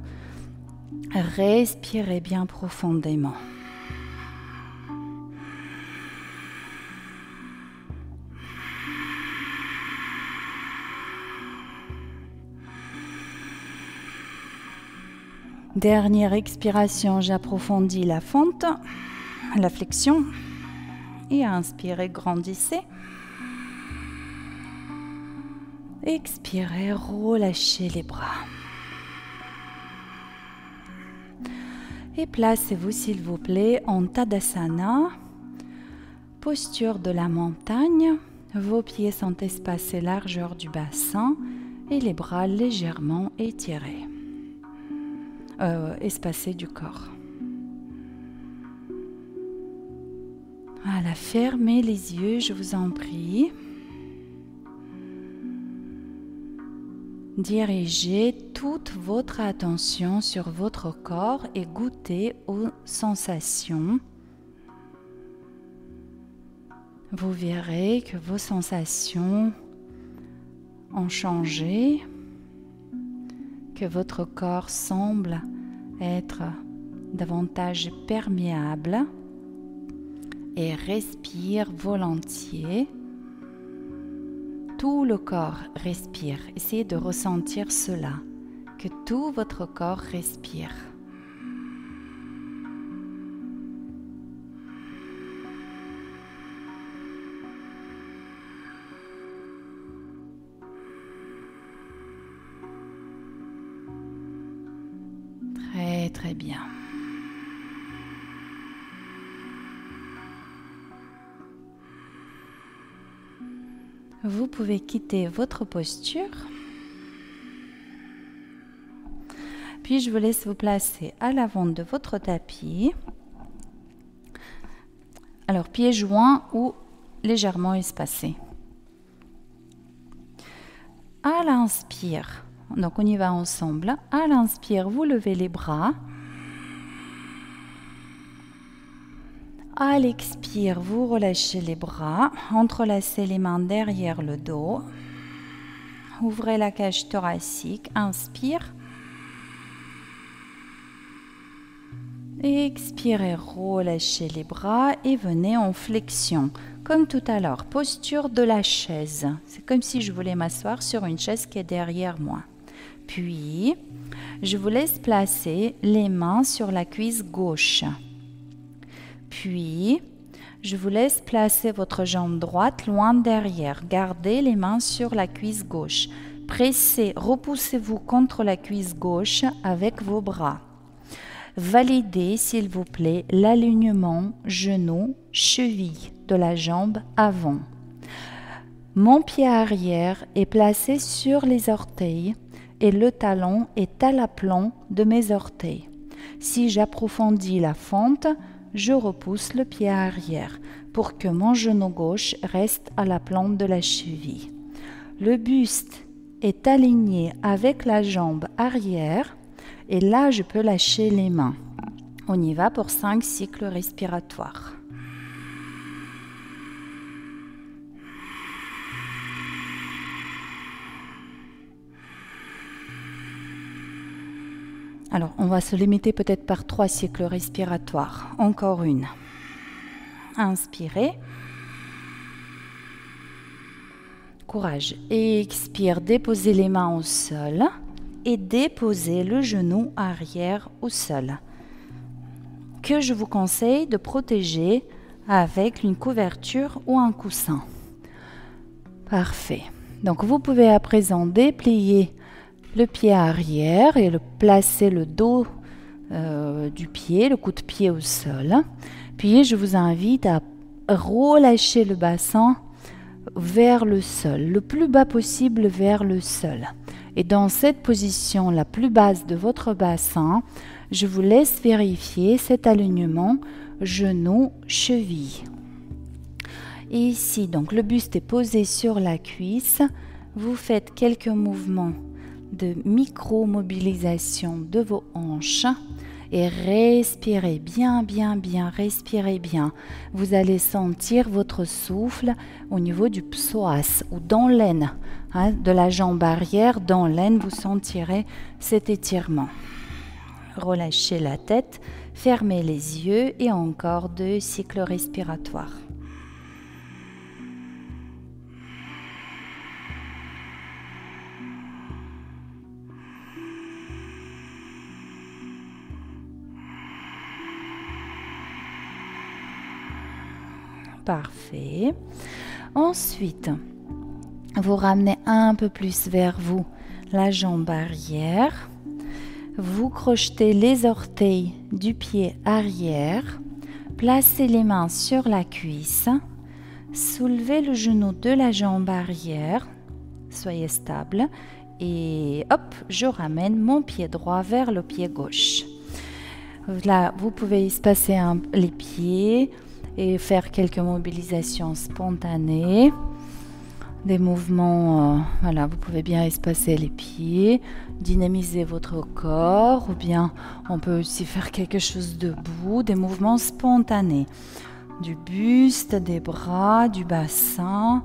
respirez bien profondément. Dernière expiration, j'approfondis la fente, la flexion. Et inspirez, grandissez. Expirez, relâchez les bras. Et placez-vous s'il vous plaît en Tadasana, posture de la montagne. Vos pieds sont espacés largeur du bassin et les bras légèrement étirés, espacés du corps. Voilà, fermez les yeux, je vous en prie. Dirigez toute votre attention sur votre corps et goûtez aux sensations. Vous verrez que vos sensations ont changé, que votre corps semble être davantage perméable. Et respire volontiers. Tout le corps respire. Essayez de ressentir cela, que tout votre corps respire. Très très bien. Vous pouvez quitter votre posture. Puis je vous laisse vous placer à l'avant de votre tapis. Alors pieds joints ou légèrement espacés. À l'inspire, donc on y va ensemble. À l'inspire, vous levez les bras. À l'expire, vous relâchez les bras, entrelacez les mains derrière le dos. Ouvrez la cage thoracique, inspire. Expirez, relâchez les bras et venez en flexion. Comme tout à l'heure, posture de la chaise. C'est comme si je voulais m'asseoir sur une chaise qui est derrière moi. Puis, je vous laisse placer les mains sur la cuisse gauche. Puis, je vous laisse placer votre jambe droite loin derrière. Gardez les mains sur la cuisse gauche. Pressez, repoussez-vous contre la cuisse gauche avec vos bras. Validez, s'il vous plaît, l'alignement genou-cheville de la jambe avant. Mon pied arrière est placé sur les orteils et le talon est à l'aplomb de mes orteils. Si j'approfondis la fente, je repousse le pied arrière pour que mon genou gauche reste à l'aplomb de la cheville. Le buste est aligné avec la jambe arrière et là je peux lâcher les mains. On y va pour 5 cycles respiratoires. Alors, on va se limiter peut-être par 3 cycles respiratoires. Encore une. Inspirez. Courage. Expire, déposez les mains au sol et déposez le genou arrière au sol. Que je vous conseille de protéger avec une couverture ou un coussin. Parfait. Donc, vous pouvez à présent déplier le pied arrière et placer le dos du pied, le coup de pied au sol. Puis je vous invite à relâcher le bassin vers le sol, le plus bas possible vers le sol. Et dans cette position la plus basse de votre bassin, je vous laisse vérifier cet alignement genou-cheville. Et ici, donc le buste est posé sur la cuisse. Vous faites quelques mouvements de micro-mobilisation de vos hanches et respirez bien, bien, bien, respirez bien. Vous allez sentir votre souffle au niveau du psoas ou dans l'aine, de la jambe arrière, dans l'aine, vous sentirez cet étirement. Relâchez la tête, fermez les yeux et encore 2 cycles respiratoires. Parfait. Ensuite, vous ramenez un peu plus vers vous la jambe arrière. Vous crochetez les orteils du pied arrière. Placez les mains sur la cuisse. Soulevez le genou de la jambe arrière. Soyez stable. Et hop, je ramène mon pied droit vers le pied gauche. Là, vous pouvez espacer les pieds et faire quelques mobilisations spontanées, des mouvements, voilà, vous pouvez bien espacer les pieds, dynamiser votre corps, ou bien on peut aussi faire quelque chose debout, des mouvements spontanés, du buste, des bras, du bassin.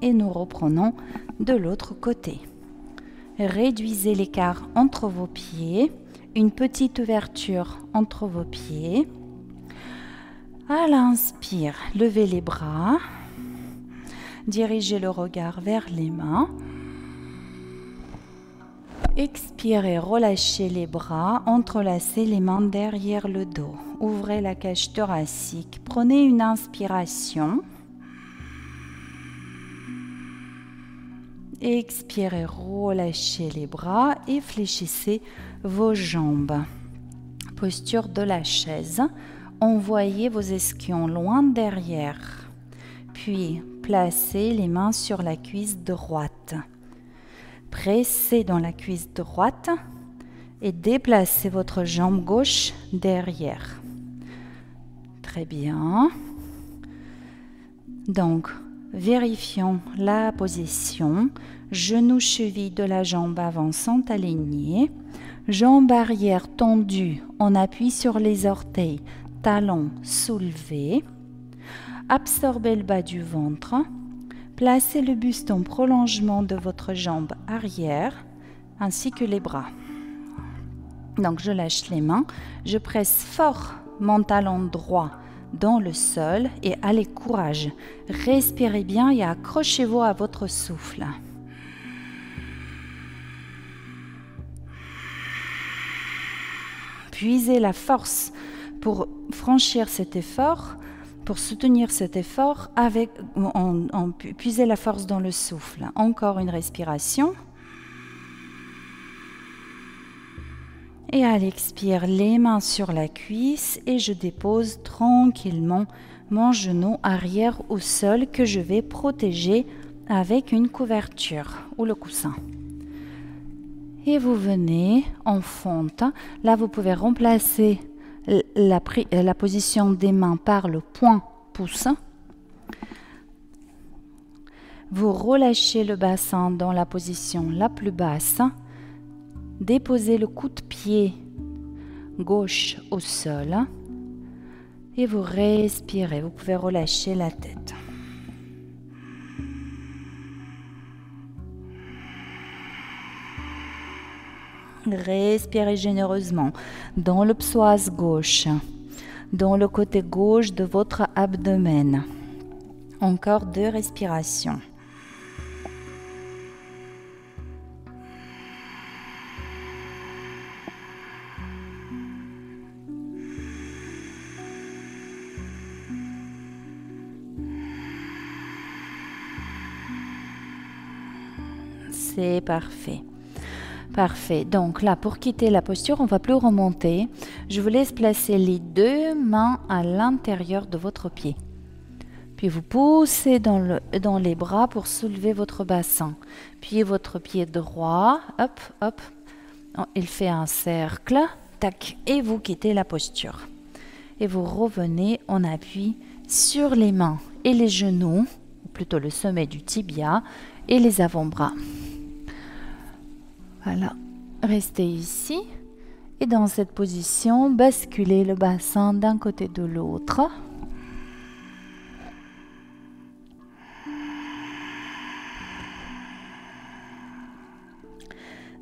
Et nous reprenons de l'autre côté. Réduisez l'écart entre vos pieds, une petite ouverture entre vos pieds. À l'inspire, levez les bras, dirigez le regard vers les mains. Expirez, relâchez les bras, entrelacez les mains derrière le dos. Ouvrez la cage thoracique, prenez une inspiration. Expirez, relâchez les bras et fléchissez vos jambes. Posture de la chaise. Envoyez vos ischions loin derrière. Puis, placez les mains sur la cuisse droite. Pressez dans la cuisse droite et déplacez votre jambe gauche derrière. Très bien. Donc, vérifions la position. Genoux, cheville de la jambe avant sont alignés. Jambe arrière tendue, on appuie sur les orteils, talons soulevés. Absorbez le bas du ventre. Placez le buste en prolongement de votre jambe arrière, ainsi que les bras. Donc je lâche les mains, je presse fort mon talon droit dans le sol et allez, courage. Respirez bien et accrochez-vous à votre souffle. Puisez la force pour franchir cet effort, pour soutenir cet effort, puisez la force dans le souffle. Encore une respiration. Et à l'expire, les mains sur la cuisse et je dépose tranquillement mon genou arrière au sol que je vais protéger avec une couverture ou le coussin. Et vous venez en fente. Là, vous pouvez remplacer la position des mains par le point pouce. Vous relâchez le bassin dans la position la plus basse. Déposez le coup de pied gauche au sol et vous respirez. Vous pouvez relâcher la tête. Respirez généreusement dans le psoas gauche, dans le côté gauche de votre abdomen. Encore 2 respirations. c'est parfait. Parfait. Donc là, pour quitter la posture, on ne va plus remonter. Je vous laisse placer les deux mains à l'intérieur de votre pied. Puis vous poussez dans les bras pour soulever votre bassin. Puis votre pied droit, hop, hop, il fait un cercle, tac, et vous quittez la posture. Et vous revenez en appui sur les mains et les genoux, ou plutôt le sommet du tibia et les avant-bras. Voilà, restez ici. Et dans cette position, basculez le bassin d'un côté de l'autre.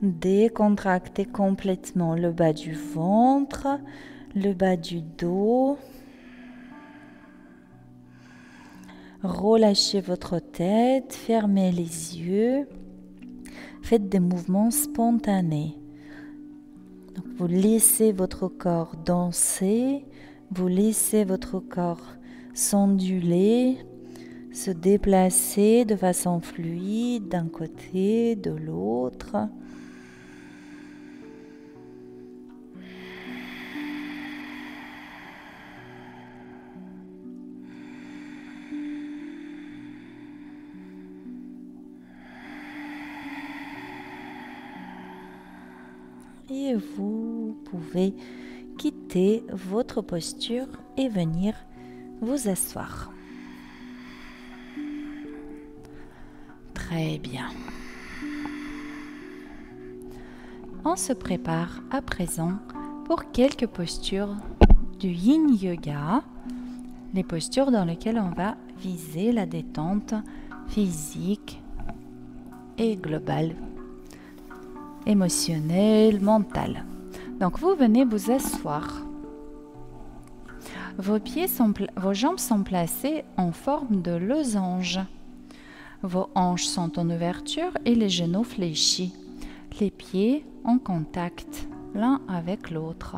Décontractez complètement le bas du ventre, le bas du dos. Relâchez votre tête, fermez les yeux. Faites des mouvements spontanés. Donc, vous laissez votre corps danser, vous laissez votre corps s'onduler, se déplacer de façon fluide d'un côté, de l'autre. Et vous pouvez quitter votre posture et venir vous asseoir. Très bien. On se prépare à présent pour quelques postures du Yin Yoga, les postures dans lesquelles on va viser la détente physique et globale, émotionnelle, mentale. Donc vous venez vous asseoir. Vos jambes sont placées en forme de losange. Vos hanches sont en ouverture et les genoux fléchis. Les pieds en contact l'un avec l'autre.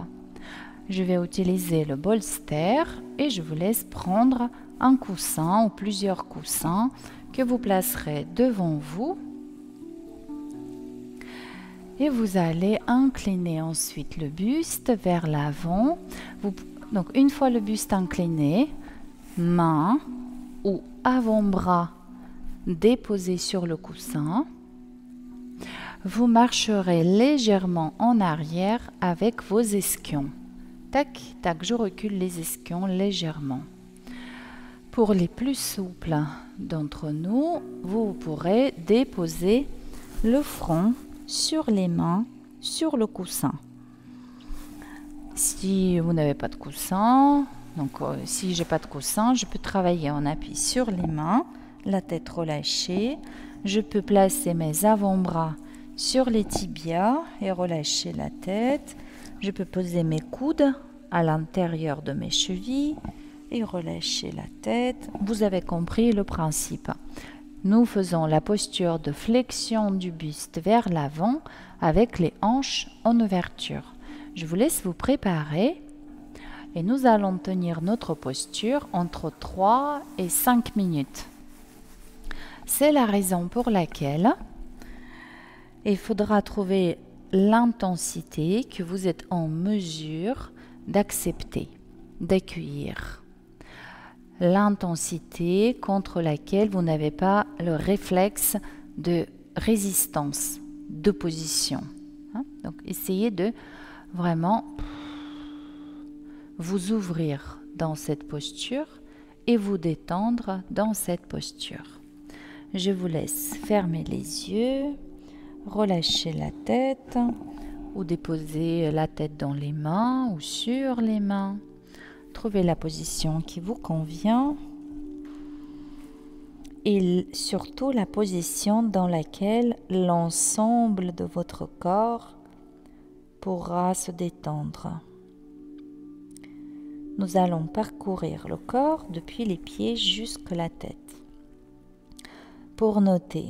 Je vais utiliser le bolster et je vous laisse prendre un coussin ou plusieurs coussins que vous placerez devant vous. Et vous allez incliner ensuite le buste vers l'avant. Donc une fois le buste incliné, main ou avant-bras déposés sur le coussin. Vous marcherez légèrement en arrière avec vos ischions. Tac, tac, je recule les ischions légèrement. Pour les plus souples d'entre nous, vous pourrez déposer le front sur les mains, sur le coussin. Si vous n'avez pas de coussin, si j'ai pas de coussin, je peux travailler en appui sur les mains, la tête relâchée. Je peux placer mes avant-bras sur les tibias et relâcher la tête. Je peux poser mes coudes à l'intérieur de mes chevilles et relâcher la tête. Vous avez compris le principe. Nous faisons la posture de flexion du buste vers l'avant avec les hanches en ouverture. Je vous laisse vous préparer et nous allons tenir notre posture entre 3 et 5 minutes. C'est la raison pour laquelle il faudra trouver l'intensité que vous êtes en mesure d'accepter, d'accueillir. L'intensité contre laquelle vous n'avez pas le réflexe de résistance, d'opposition. Donc essayez de vraiment vous ouvrir dans cette posture et vous détendre dans cette posture. Je vous laisse fermer les yeux, relâcher la tête ou déposer la tête dans les mains ou sur les mains. Trouvez la position qui vous convient et surtout la position dans laquelle l'ensemble de votre corps pourra se détendre. Nous allons parcourir le corps depuis les pieds jusqu'à la tête pour noter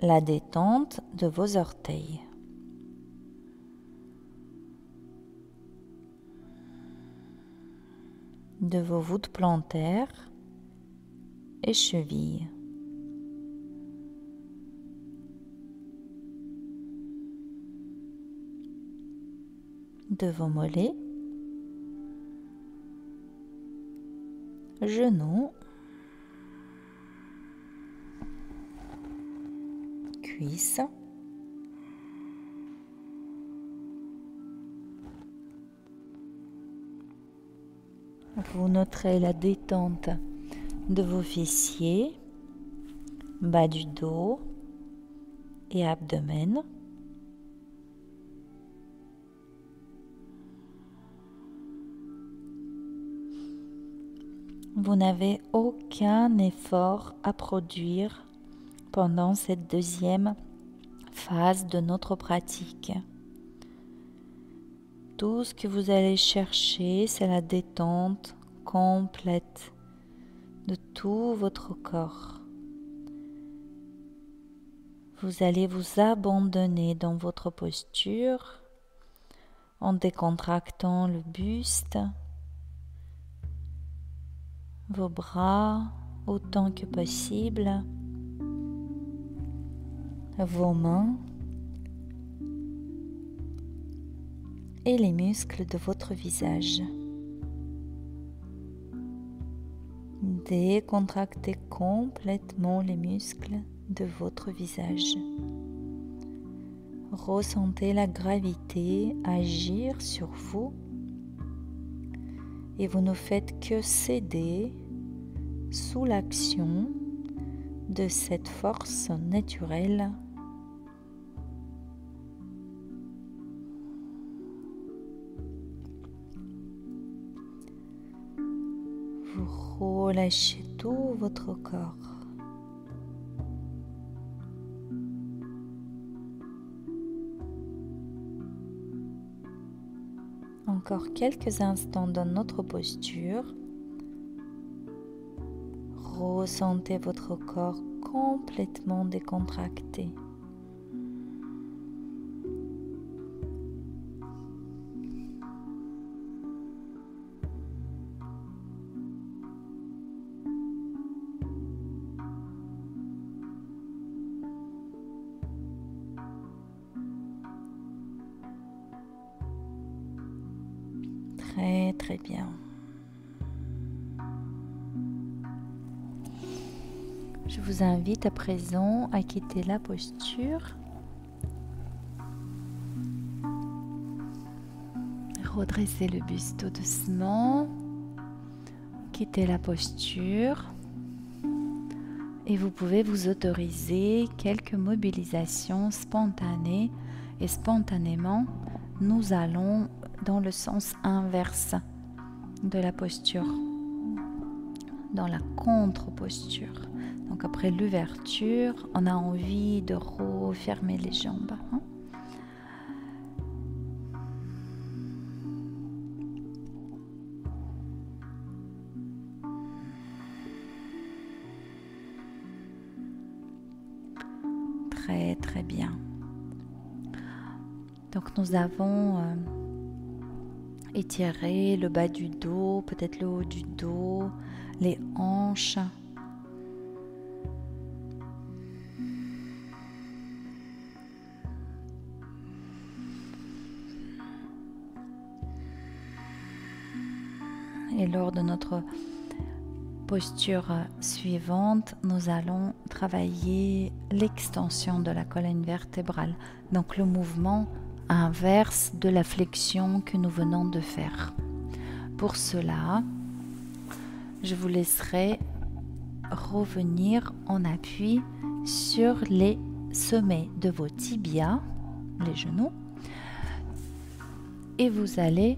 la détente de vos orteils. De vos voûtes plantaires et chevilles. de vos mollets, genoux, cuisses, vous noterez la détente de vos fessiers, bas du dos et abdomen. Vous n'avez aucun effort à produire pendant cette deuxième phase de notre pratique. Tout ce que vous allez chercher, c'est la détente complète de tout votre corps. Vous allez vous abandonner dans votre posture en décontractant le buste, vos bras autant que possible, vos mains et les muscles de votre visage. Décontractez complètement les muscles de votre visage. Ressentez la gravité agir sur vous et vous ne faites que céder sous l'action de cette force naturelle. Vous relâchez tout votre corps. Encore quelques instants dans notre posture. Ressentez votre corps complètement décontracté. Très bien. Je vous invite à présent à quitter la posture. Redressez le buste tout doucement. Quittez la posture. Et vous pouvez vous autoriser quelques mobilisations spontanées. Et spontanément, nous allons dans le sens inverse de la posture, dans la contre-posture. Donc après l'ouverture, on a envie de refermer les jambes. Très bien. Donc nous avons étiré le bas du dos, peut-être le haut du dos, les hanches. Et lors de notre posture suivante, nous allons travailler l'extension de la colonne vertébrale. Donc le mouvement inverse de la flexion que nous venons de faire. Pour cela, je vous laisserai revenir en appui sur les sommets de vos tibias, les genoux, et vous allez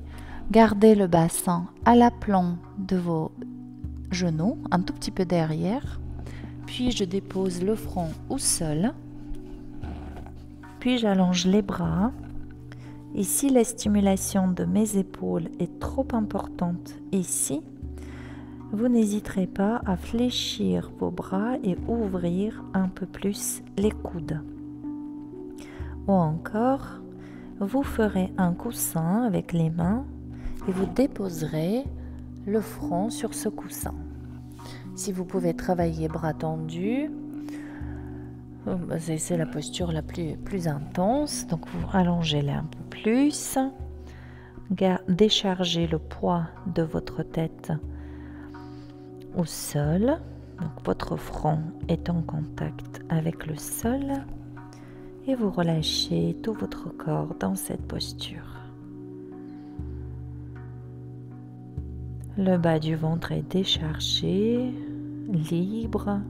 garder le bassin à l'aplomb de vos genoux, un tout petit peu derrière, puis je dépose le front au sol, puis j'allonge les bras. Et si la stimulation de mes épaules est trop importante ici, vous n'hésiterez pas à fléchir vos bras et ouvrir un peu plus les coudes. Ou encore, vous ferez un coussin avec les mains et vous déposerez le front sur ce coussin. Si vous pouvez travailler bras tendus, c'est la posture la plus intense, donc vous allongez-les un peu plus. déchargez le poids de votre tête au sol. Donc votre front est en contact avec le sol et vous relâchez tout votre corps dans cette posture. Le bas du ventre est déchargé, libre.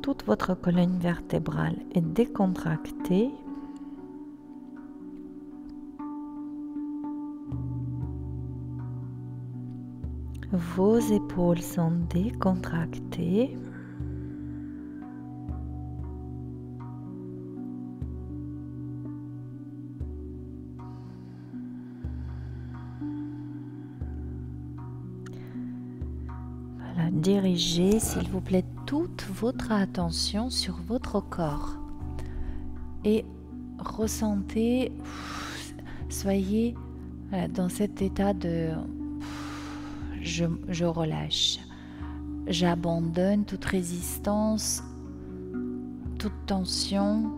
Toute votre colonne vertébrale est décontractée. Vos épaules sont décontractées. Voilà, dirigez, s'il vous plaît, toute votre attention sur votre corps et ressentez, soyez dans cet état de je relâche, j'abandonne toute résistance, toute tension,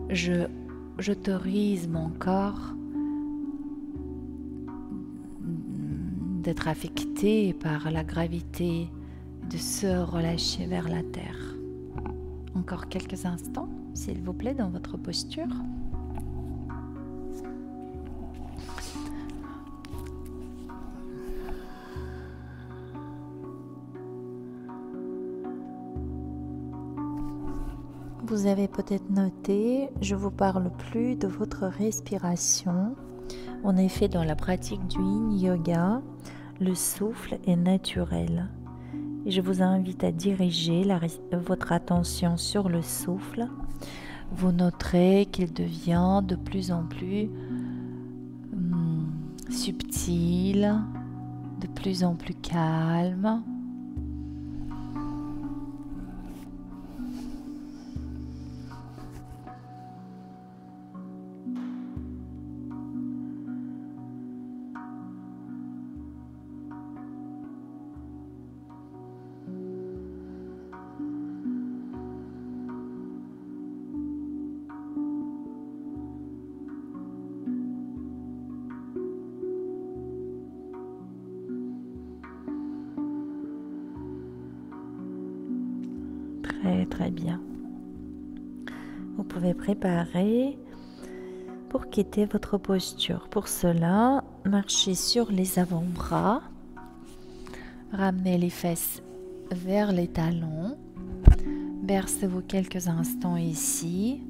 j'autorise mon corps d'être affecté par la gravité, de se relâcher vers la terre. Encore quelques instants, s'il vous plaît, dans votre posture. Vous avez peut-être noté, je ne vous parle plus de votre respiration. En effet, dans la pratique du Yin Yoga, le souffle est naturel. Et je vous invite à diriger votre attention sur le souffle. Vous noterez qu'il devient de plus en plus subtil, de plus en plus calme. Très bien. Vous pouvez préparer pour quitter votre posture. Pour cela, marchez sur les avant-bras. Ramenez les fesses vers les talons. Bercez-vous quelques instants ici,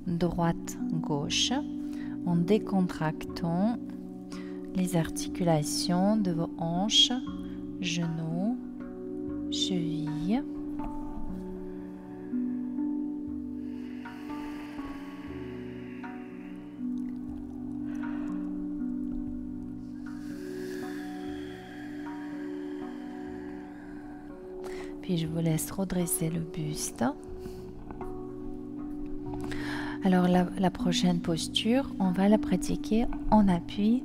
droite, gauche, en décontractant les articulations de vos hanches, genoux, chevilles. Puis je vous laisse redresser le buste. Alors la prochaine posture, on va la pratiquer en appui,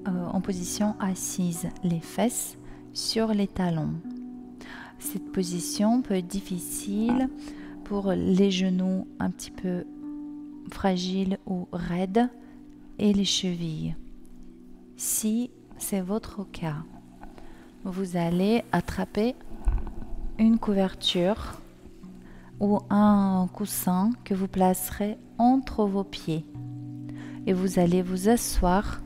en position assise, les fesses sur les talons. Cette position peut être difficile pour les genoux un petit peu fragiles ou raides et les chevilles. Si c'est votre cas, vous allez attraper une couverture ou un coussin que vous placerez entre vos pieds et vous allez vous asseoir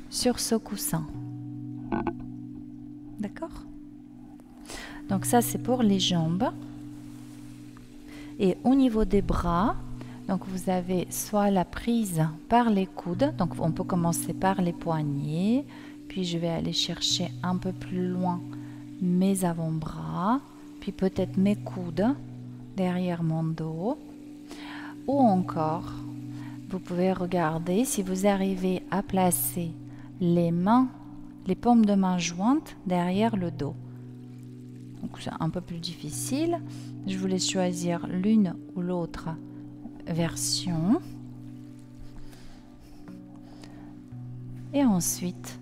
sur ce coussin. D'accord? Donc ça c'est pour les jambes. Et au niveau des bras, donc vous avez soit la prise par les coudes, donc on peut commencer par les poignets, puis je vais aller chercher un peu plus loin mes avant-bras, puis peut-être mes coudes derrière mon dos, ou encore vous pouvez regarder si vous arrivez à placer les mains, les paumes de main jointes derrière le dos. Donc c'est un peu plus difficile, je vous laisse choisir l'une ou l'autre version et ensuite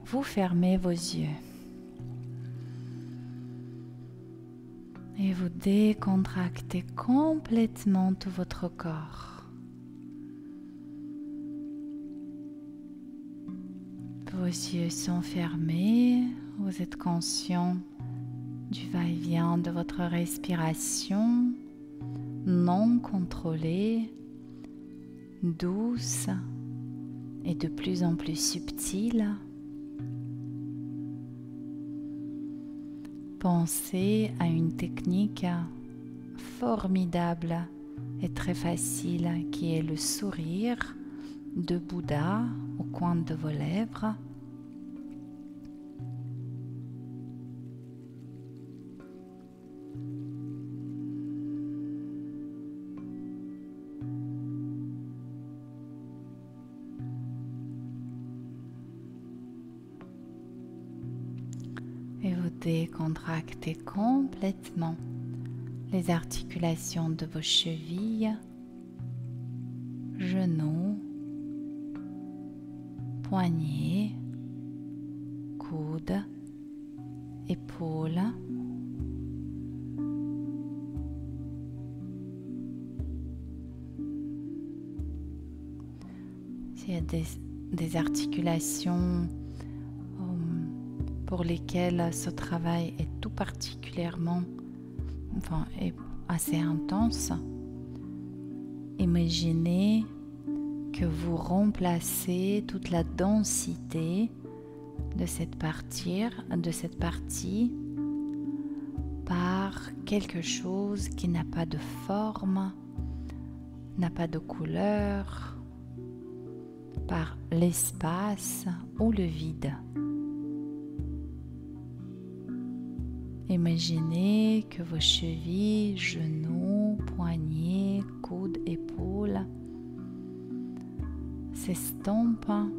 vous fermez vos yeux. Et vous décontractez complètement tout votre corps. Vos yeux sont fermés, vous êtes conscient du va-et-vient de votre respiration non contrôlée, douce et de plus en plus subtile. Pensez à une technique formidable et très facile qui est le sourire de Bouddha au coin de vos lèvres. Et vous décontractez complètement les articulations de vos chevilles, genoux, poignets, coudes, épaules. S'il y a des articulations pour lesquelles ce travail est tout particulièrement, est assez intense, imaginez que vous remplacez toute la densité de cette partie par quelque chose qui n'a pas de forme, n'a pas de couleur, par l'espace ou le vide. Imaginez que vos chevilles, genoux, poignets, coudes, épaules s'estompent,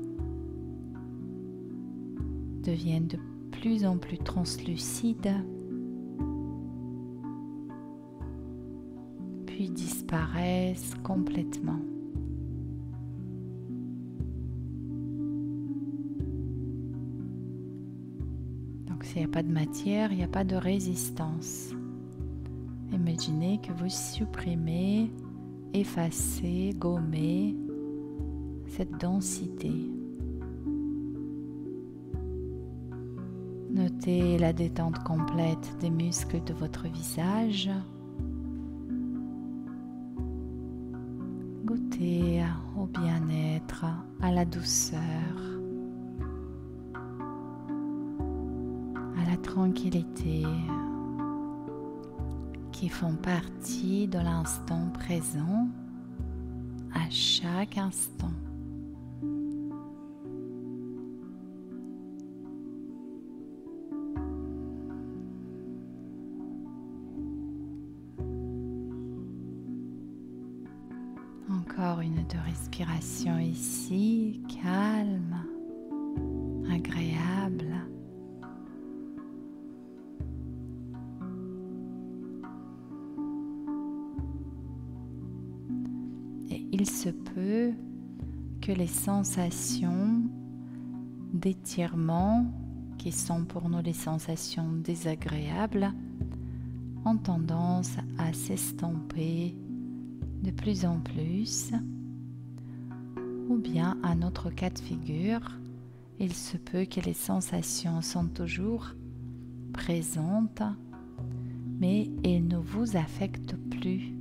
deviennent de plus en plus translucides, puis disparaissent complètement. S'il n'y a pas de matière, il n'y a pas de résistance. Imaginez que vous supprimez, effacez, gommez cette densité. Notez la détente complète des muscles de votre visage. Goûtez au bien-être, à la douceur, tranquillité qui font partie de l'instant présent à chaque instant. Encore une de respiration ici, calme, agréable. Il se peut que les sensations d'étirement, qui sont pour nous les sensations désagréables, ont tendance à s'estomper de plus en plus, ou bien à notre cas de figure, il se peut que les sensations sont toujours présentes, mais elles ne vous affectent plus,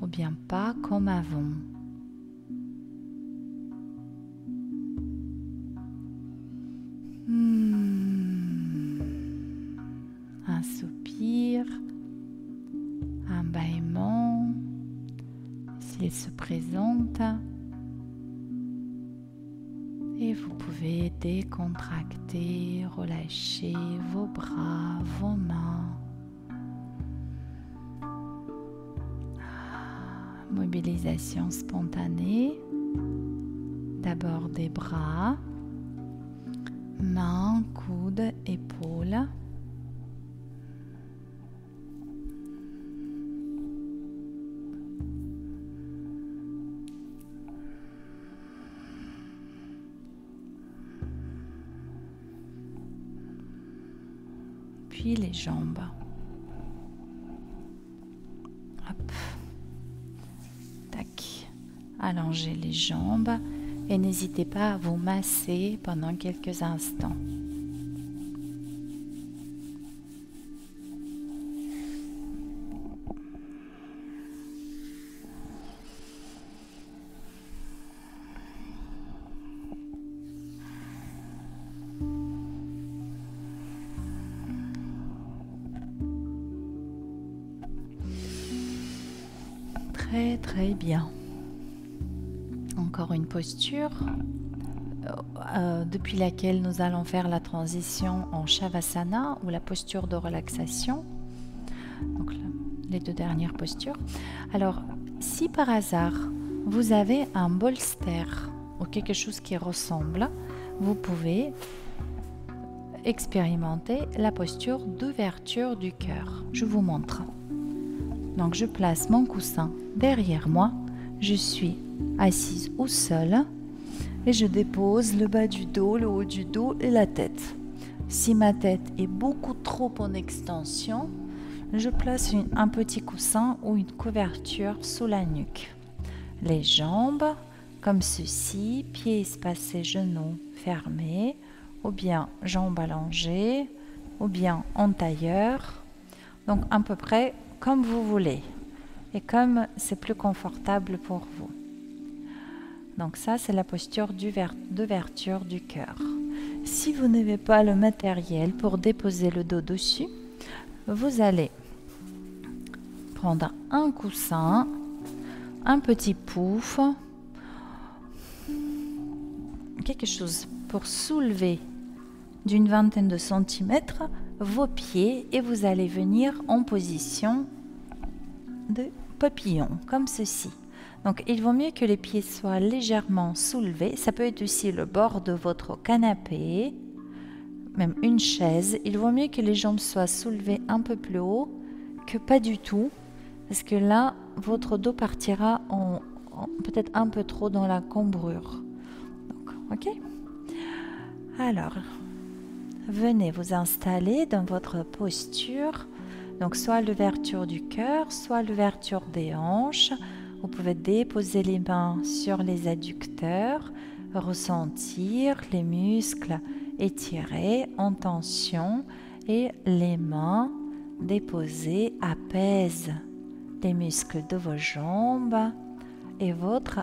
ou bien pas comme avant. Un soupir, un bâillement, s'il se présente, et vous pouvez décontracter, relâcher vos bras, vos mains. Mobilisation spontanée, d'abord des bras, mains, coudes, épaules. Puis les jambes. allongez les jambes et n'hésitez pas à vous masser pendant quelques instants. Très bien. Encore une posture depuis laquelle nous allons faire la transition en Shavasana ou la posture de relaxation. Donc les deux dernières postures. Alors, si par hasard vous avez un bolster ou quelque chose qui ressemble, vous pouvez expérimenter la posture d'ouverture du cœur. Je vous montre. Donc je place mon coussin derrière moi, je suis assise au sol et je dépose le bas du dos, le haut du dos et la tête. Si ma tête est beaucoup trop en extension, je place un petit coussin ou une couverture sous la nuque. Les jambes comme ceci, pieds espacés, genoux fermés, ou bien jambes allongées, ou bien en tailleur. Donc à peu près comme vous voulez et comme c'est plus confortable pour vous. Donc ça, c'est la posture d'ouverture du cœur. Si vous n'avez pas le matériel pour déposer le dos dessus, vous allez prendre un coussin, un petit pouf, quelque chose pour soulever d'une vingtaine de centimètres vos pieds et vous allez venir en position de papillon, comme ceci. Donc il vaut mieux que les pieds soient légèrement soulevés. Ça peut être aussi le bord de votre canapé, même une chaise. Il vaut mieux que les jambes soient soulevées un peu plus haut que pas du tout, parce que là, votre dos partira peut-être un peu trop dans la cambrure. Donc, ok? Alors, venez vous installer dans votre posture, donc soit l'ouverture du cœur, soit l'ouverture des hanches. Vous pouvez déposer les mains sur les adducteurs, ressentir les muscles étirés en tension et les mains déposées apaisent les muscles de vos jambes et votre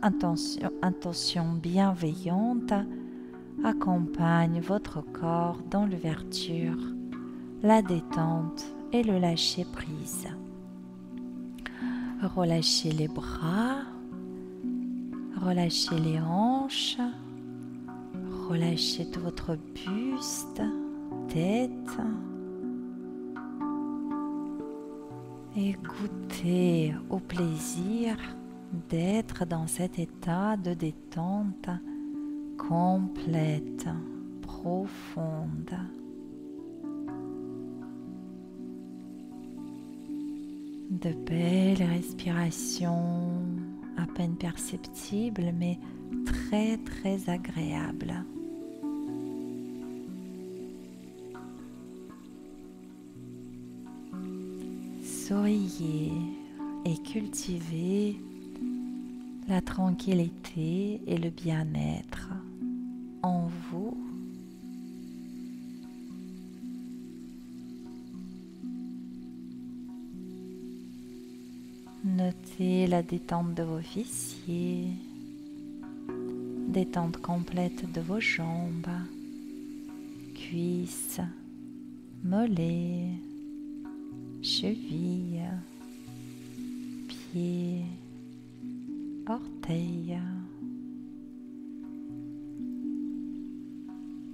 intention bienveillante accompagne votre corps dans l'ouverture, la détente et le lâcher-prise. Relâchez les bras, relâchez les hanches, relâchez tout votre buste, tête et goûtez au plaisir d'être dans cet état de détente complète, profonde. De belles respirations à peine perceptibles mais très très agréables. Souriez et cultivez la tranquillité et le bien-être en vous. Notez la détente de vos fessiers, détente complète de vos jambes, cuisses, mollets, chevilles, pieds, orteils.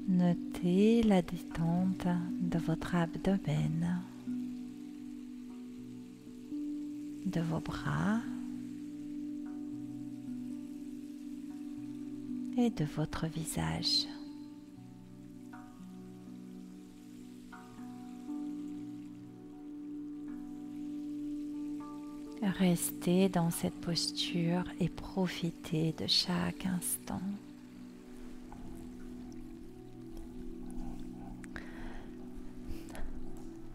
Notez la détente de votre abdomen, de vos bras et de votre visage. Restez dans cette posture et profitez de chaque instant.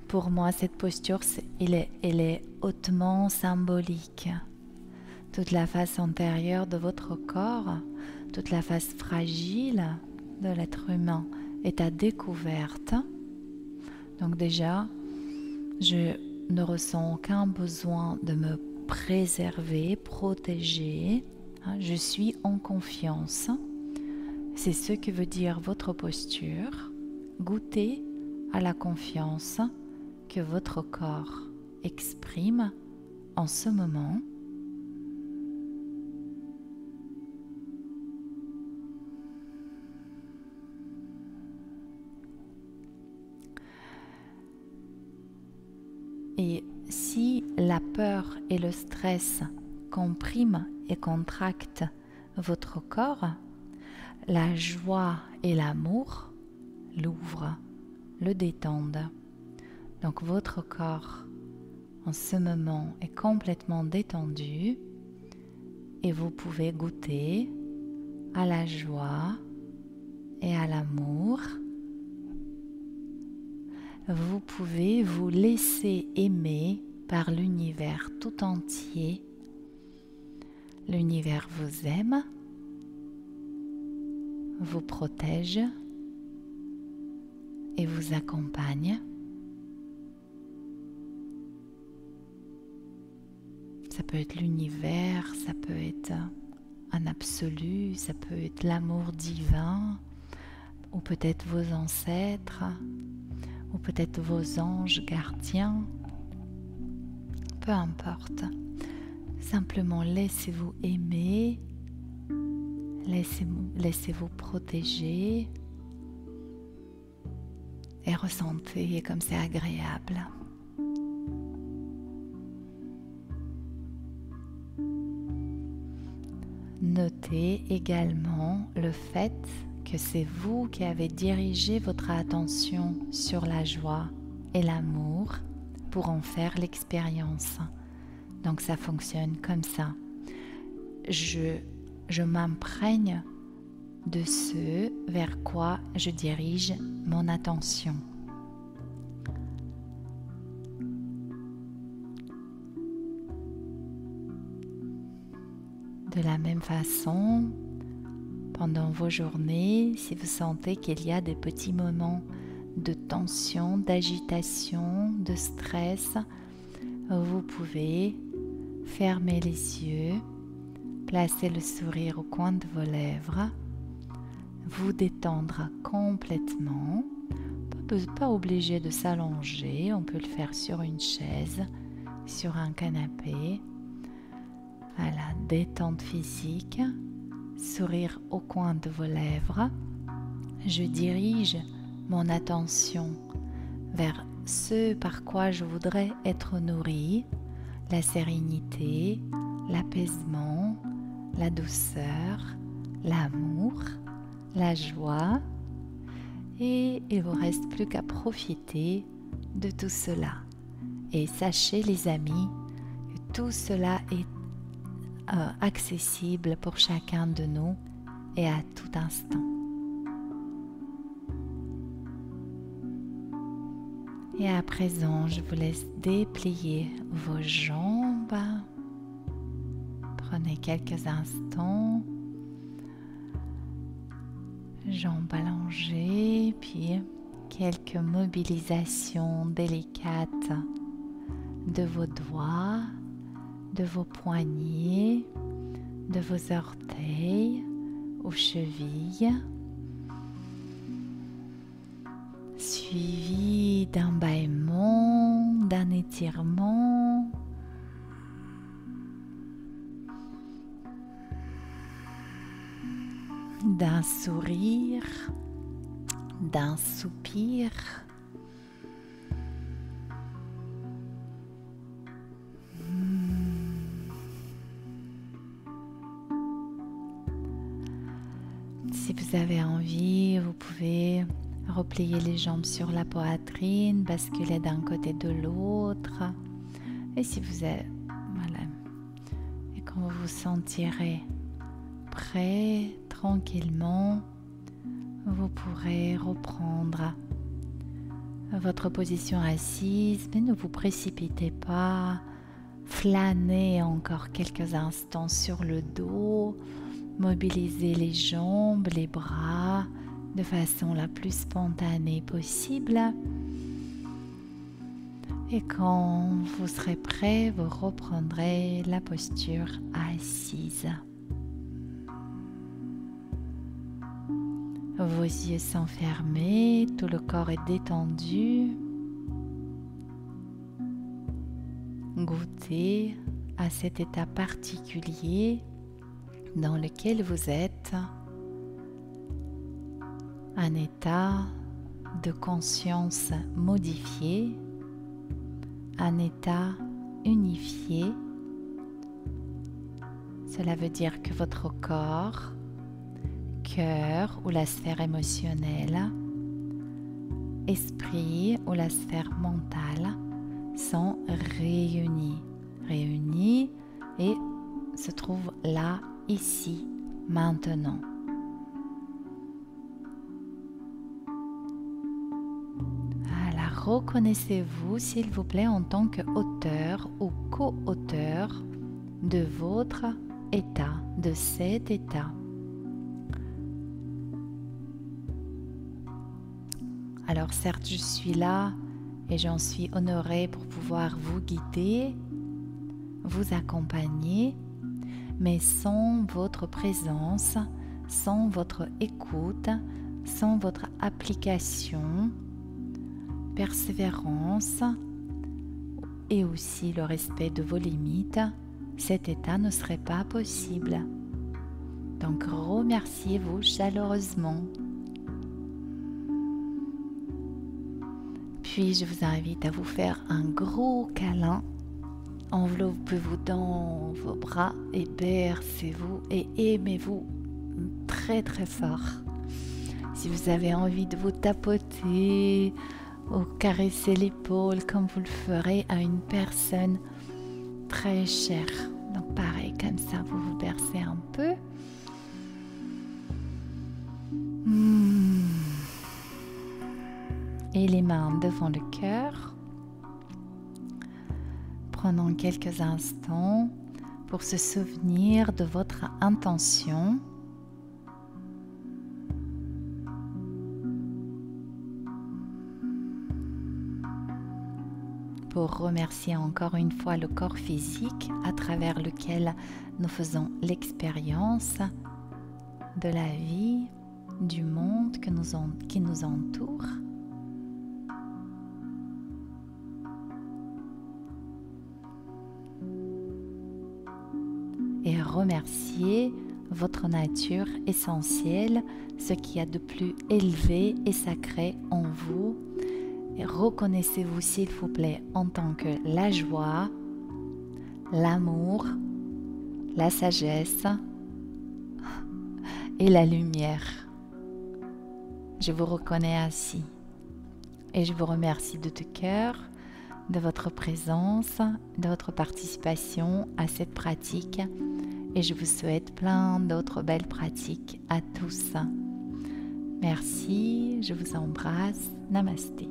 Pour moi, cette posture, elle est hautement symbolique. toute la face antérieure de votre corps, toute la face fragile de l'être humain est à découverte. Donc déjà, je ne ressens aucun besoin de me préserver, protéger. Je suis en confiance. C'est ce que veut dire votre posture. Goûtez à la confiance que votre corps exprime en ce moment. Et si la peur et le stress compriment et contractent votre corps, la joie et l'amour l'ouvrent, le détendent. Donc votre corps en ce moment est complètement détendu et vous pouvez goûter à la joie et à l'amour. Vous pouvez vous laisser aimer par l'univers tout entier. L'univers vous aime, vous protège et vous accompagne. Ça peut être l'univers, ça peut être un absolu, ça peut être l'amour divin, ou peut-être vos ancêtres, ou peut-être vos anges gardiens, peu importe. Simplement laissez-vous aimer, laissez-vous protéger et ressentez comme c'est agréable. Notez également le fait que c'est vous qui avez dirigé votre attention sur la joie et l'amour pour en faire l'expérience. Donc ça fonctionne comme ça. Je m'imprègne de ce vers quoi je dirige mon attention. De la même façon, pendant vos journées, si vous sentez qu'il y a des petits moments de tension, d'agitation, de stress, vous pouvez fermer les yeux, placer le sourire au coin de vos lèvres, vous détendre complètement, pas obligé de s'allonger, on peut le faire sur une chaise, sur un canapé. Voilà, détente physique, sourire au coin de vos lèvres. Je dirige mon attention vers ce par quoi je voudrais être nourrie, la sérénité, l'apaisement, la douceur, l'amour, la joie. Et il ne vous reste plus qu'à profiter de tout cela. Et sachez les amis, que tout cela est accessible pour chacun de nous et à tout instant. Et à présent, je vous laisse déplier vos jambes. Prenez quelques instants. Jambes allongées, puis quelques mobilisations délicates de vos doigts, de vos poignets, de vos orteils aux chevilles, suivi d'un bâillement, d'un étirement, d'un sourire, d'un soupir. Si vous avez envie, vous pouvez replier les jambes sur la poitrine, basculer d'un côté de l'autre. Et si vous êtes, voilà, et quand vous vous sentirez prêt, tranquillement, vous pourrez reprendre votre position assise, mais ne vous précipitez pas. flânez encore quelques instants sur le dos, mobilisez les jambes, les bras de façon la plus spontanée possible. Et quand vous serez prêt, vous reprendrez la posture assise. Vos yeux sont fermés, tout le corps est détendu. Goûtez à cet état particulier dans lequel vous êtes, un état de conscience modifié, un état unifié. Cela veut dire que votre corps, cœur ou la sphère émotionnelle, esprit ou la sphère mentale sont réunis et se trouvent là, ici, maintenant. Alors, reconnaissez-vous, s'il vous plaît, en tant qu'auteur ou co-auteur de votre état, de cet état. Alors certes, je suis là et j'en suis honorée pour pouvoir vous guider, vous accompagner, mais sans votre présence, sans votre écoute, sans votre application, persévérance et aussi le respect de vos limites, cet état ne serait pas possible. Donc remerciez-vous chaleureusement. Puis je vous invite à vous faire un gros câlin. Enveloppez-vous dans vos bras et bercez-vous et aimez-vous très très fort. Si vous avez envie de vous tapoter ou caresser l'épaule comme vous le ferez à une personne très chère. Donc pareil, comme ça vous vous bercez un peu. Et les mains devant le cœur. Prenons quelques instants pour se souvenir de votre intention. Pour remercier encore une fois le corps physique à travers lequel nous faisons l'expérience de la vie, du monde qui nous entoure. Et remercier votre nature essentielle, ce qu'il y a de plus élevé et sacré en vous. Et reconnaissez-vous s'il vous plaît en tant que la joie, l'amour, la sagesse et la lumière. Je vous reconnais ainsi et je vous remercie de tout cœur de votre présence, de votre participation à cette pratique et je vous souhaite plein d'autres belles pratiques à tous. Merci, je vous embrasse. Namasté.